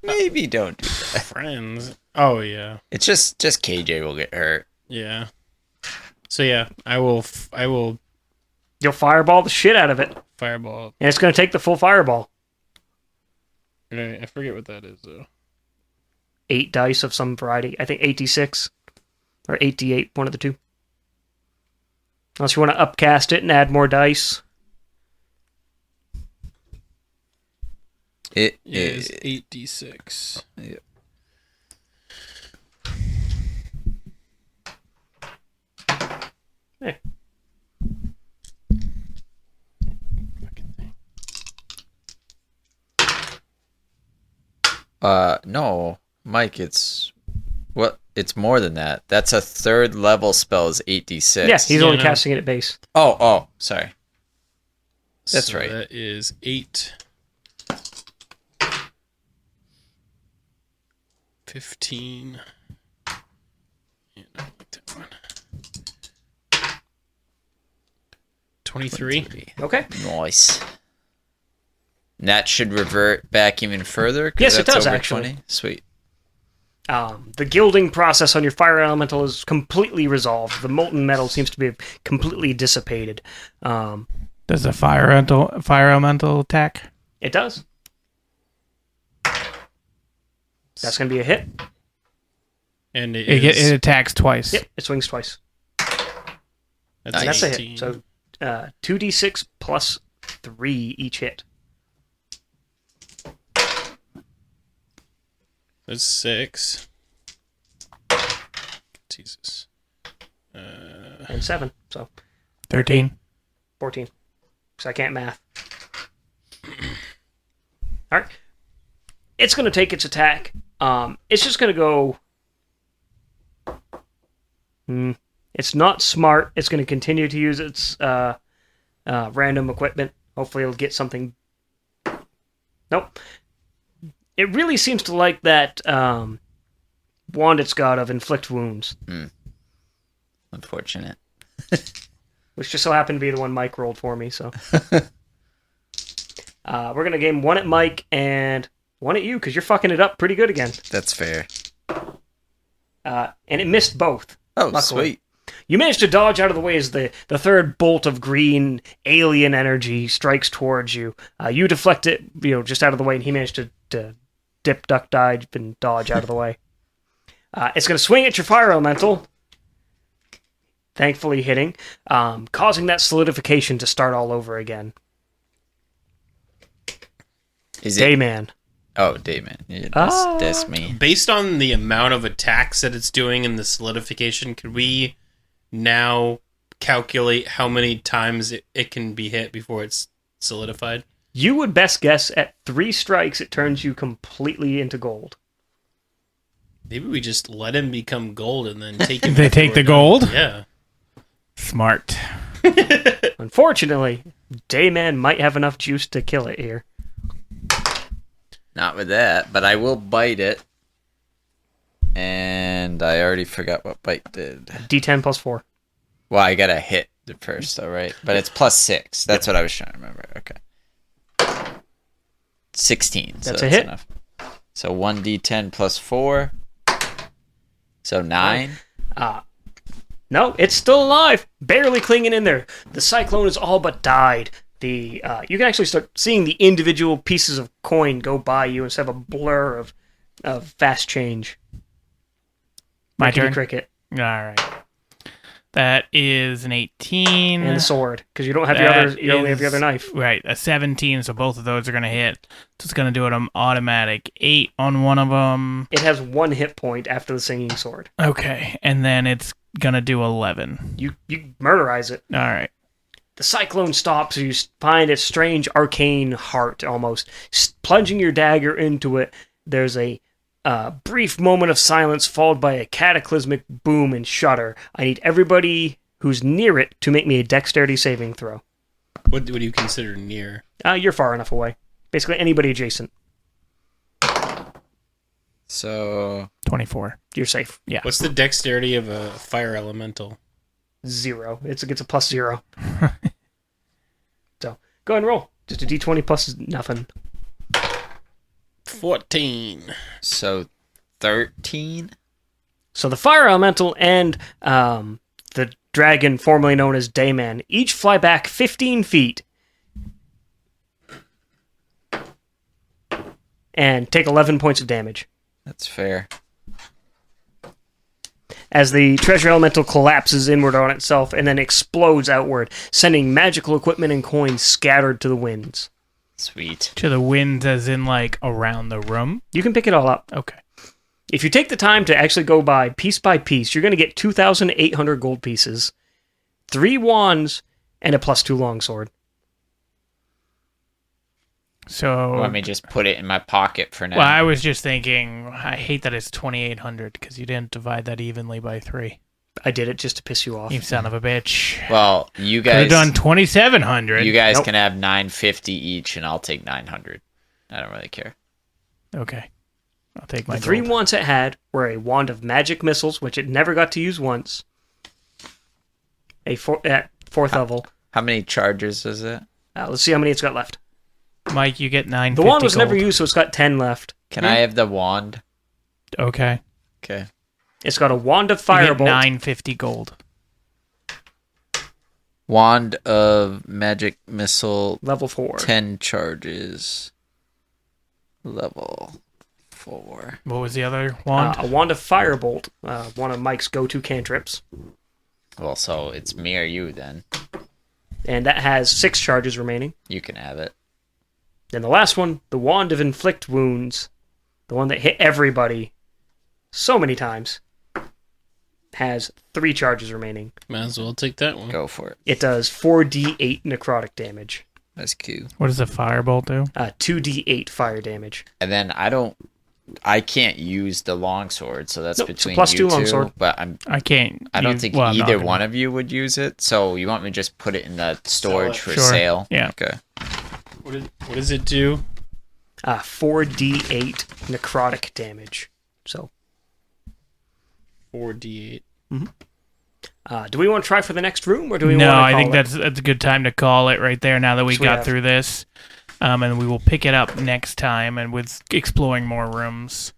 maybe don't do that. Friends. Oh yeah, It's just KJ will get hurt. yeah. So yeah, I will You'll fireball the shit out of it, fireball. and it's going to take the full fireball. I forget what that is though. 8 dice of some variety. I think 8d6 or 8d8, one of the two. Unless you want to upcast it and add more dice. It Is is 8d6. Yep. Hey. No, Mike, it's more than that. That's a 3rd level spell is 8d6. Yeah, he's Yeah, only no. casting it at base. Oh, sorry. That's So right. That is 8. 15. Yeah, I like that one. 23. Okay. Nice. And that should revert back even further? 'Cause Yes, it that's does, over actually. 20? Sweet. The gilding process on your fire elemental is completely resolved. The molten metal seems to be completely dissipated. Does the fire elemental attack? It does. That's going to be a hit. And It attacks twice. Yep, it swings twice. That's, And that's a 18. hit. So 2d6 plus 3 each hit. That's 6. Jesus. And 7. So 13. 14. Because I can't math. Alright. It's going to take its attack. It's just going to go... It's not smart. It's going to continue to use its random equipment. Hopefully it'll get something... Nope. It really seems to like that wand it's got of inflict wounds. Unfortunate. Which just so happened to be the one Mike rolled for me, so... we're going to game 1 at Mike and 1 at you, because you're fucking it up pretty good again. That's fair. and it missed both. Oh, Luckily. sweet. You managed to dodge out of the way as the third bolt of green alien energy strikes towards you. You deflect it, just out of the way, and he managed to dip, duck, dive, and dodge out of the way. It's going to swing at your fire elemental, thankfully hitting, causing that solidification to start all over again. Is it? Dayman. Oh, Dayman. Yeah, that's me. Based on the amount of attacks that it's doing in the solidification, could we now calculate how many times it can be hit before it's solidified? You would best guess at 3 strikes it turns you completely into gold. Maybe we just let him become gold and then take him. They take the gold? Yeah. Smart. Unfortunately, Dayman might have enough juice to kill it here. Not with that, but I will bite it. And I already forgot what bite did. D10 plus 4. Well, I gotta hit the first, though, right? But it's plus 6. That's what I was trying to remember. Okay. 16. That's a hit. Enough. So 1d10 plus 4. So 9. No, it's still alive. Barely clinging in there. The cyclone has all but died. You can actually start seeing the individual pieces of coin go by you instead of a blur of fast change. My Rickety turn? Cricket. All right. That is an 18. And the sword, because you don't have you only have your other knife. Right, a 17, so both of those are going to hit. So it's going to do an automatic 8 on one of them. It has 1 hit point after the singing sword. Okay, and then it's going to do 11. You murderize it. All right. The cyclone stops. You find a strange arcane heart, almost. Plunging your dagger into it, there's a brief moment of silence followed by a cataclysmic boom and shudder. I need everybody who's near it to make me a dexterity saving throw. What do you consider near? You're far enough away. Basically, anybody adjacent. So 24. You're safe. Yeah. What's the dexterity of a fire elemental? 0. It gets a plus 0. So, go ahead and roll. Just a d20 plus nothing. 14. So 13. So the fire elemental and the dragon, formerly known as Dayman, each fly back 15 feet and take 11 points of damage That's fair. as the treasure elemental collapses inward on itself and then explodes outward, sending magical equipment and coins scattered to the winds. Sweet. To the wind, as in, like, around the room? You can pick it all up. Okay. If you take the time to actually go by piece, you're going to get 2,800 gold pieces, 3 wands, and a +2 longsword. So... Let me just put it in my pocket for now. Well, I was just thinking, I hate that it's 2,800, because you didn't divide that evenly by 3. I did it just to piss you off. You son of a bitch. Well, you Could have guys done 2,700. You guys Nope. can have 950 each, and I'll take 900. I don't really care. Okay. I'll take my The 3 gold. wands it had were a wand of magic missiles, which it never got to use once. At 4th level. How many charges is it? Let's see how many it's got left. Mike, you get 950 The wand was gold. never used, so it's got 10 left. Can I have the wand? Okay. Okay. It's got a wand of You get firebolt. 950 gold. Wand of magic missile, Level 4. 10 charges. Level 4. What was the other wand? A wand of firebolt. One of Mike's go-to cantrips. Well, so it's me or you then. And that has 6 charges remaining. You can have it. Then the last one, the wand of inflict wounds. The one that hit everybody so many times. Has 3 charges remaining. Might as well take that one. Go for it. It does 4d8 necrotic damage. That's cute. What does a firebolt do? 2d8 fire damage. And then I can't use the longsword, so that's Nope, it's a between +2 you two. longsword. But I can't. I don't use- think well, I'm not either gonna- one of you would use it. So you want me to just put it in the storage for Sure. sale? Yeah. Okay. What does it do? 4d8 necrotic damage. So, 4d8. do we want to try for the next room, or do we No, want to I think call it? that's a good time to call it right there now that we Yes, we got have. through this. And we will pick it up next time and with exploring more rooms.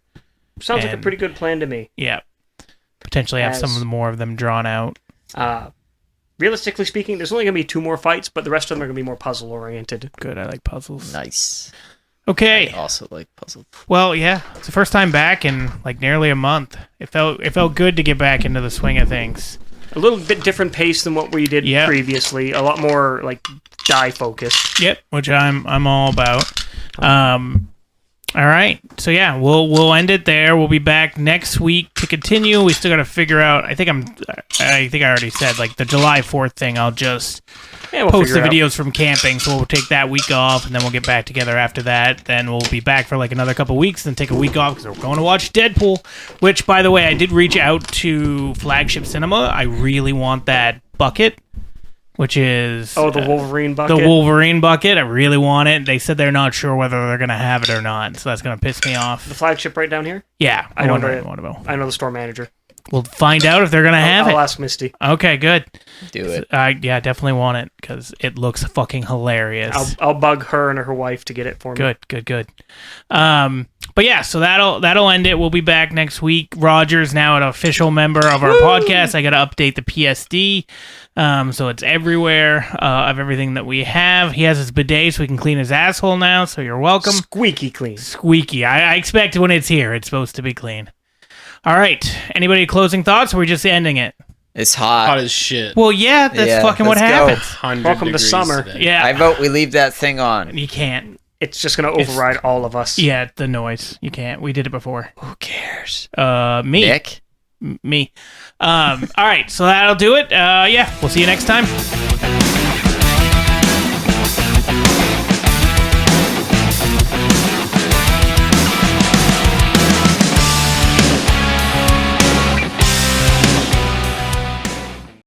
Sounds like a and- pretty good plan to me. Yeah. potentially have some As- of the more of them drawn out. Realistically speaking, there's only going to be 2 more fights, but the rest of them are going to be more puzzle oriented. Good, I like puzzles. Nice. Okay, I also like puzzles. well, yeah, it's the first time back in like nearly a month. It felt good to get back into the swing of things. A little bit different pace than what we did Yeah. previously. A lot more like die focused. Yep, which I'm all about. All right, so yeah, we'll end it there. We'll be back next week to continue. We still got to figure out. I think I already said like the July 4th thing. I'll just Yeah, we'll post the figure it out. videos from camping, so we'll take that week off, and then we'll get back together after that. Then we'll be back for like another couple weeks, then take a week off because we're going to watch Deadpool. Which, by the way, I did reach out to Flagship Cinema. I really want that bucket, which is Oh, the Wolverine bucket. the Wolverine bucket. I really want it. They said they're not sure whether they're gonna have it or not, so that's gonna piss me The off. flagship right down here. Yeah, I know wondering the- what about. I know the store manager. We'll find out if they're gonna have I'll it. ask Misty. Okay, good. Do it. Yeah, definitely want it because it looks fucking hilarious. I'll bug her and her wife to get it for me. Good. But yeah, so that'll end it. We'll be back next week. Roger's now an official member of our podcast. I got to update the PSD, so it's everywhere of everything that we have. He has his bidet, so he can clean his asshole now. So you're welcome. Squeaky clean. Squeaky. I expect when it's here, it's supposed to be clean. All right. Anybody closing thoughts? Or are we just ending it? It's Hot hot. as shit. Well, yeah, that's Yeah, fucking what let's go. happens. 100 Welcome to degrees summer. today. Yeah, I vote we leave that thing on. you can't. It's just going to override all of us. Yeah, the noise. You can't. We did it before. Who cares? Me. Nick? Me. All right, so that'll do it. Yeah, we'll see you next time.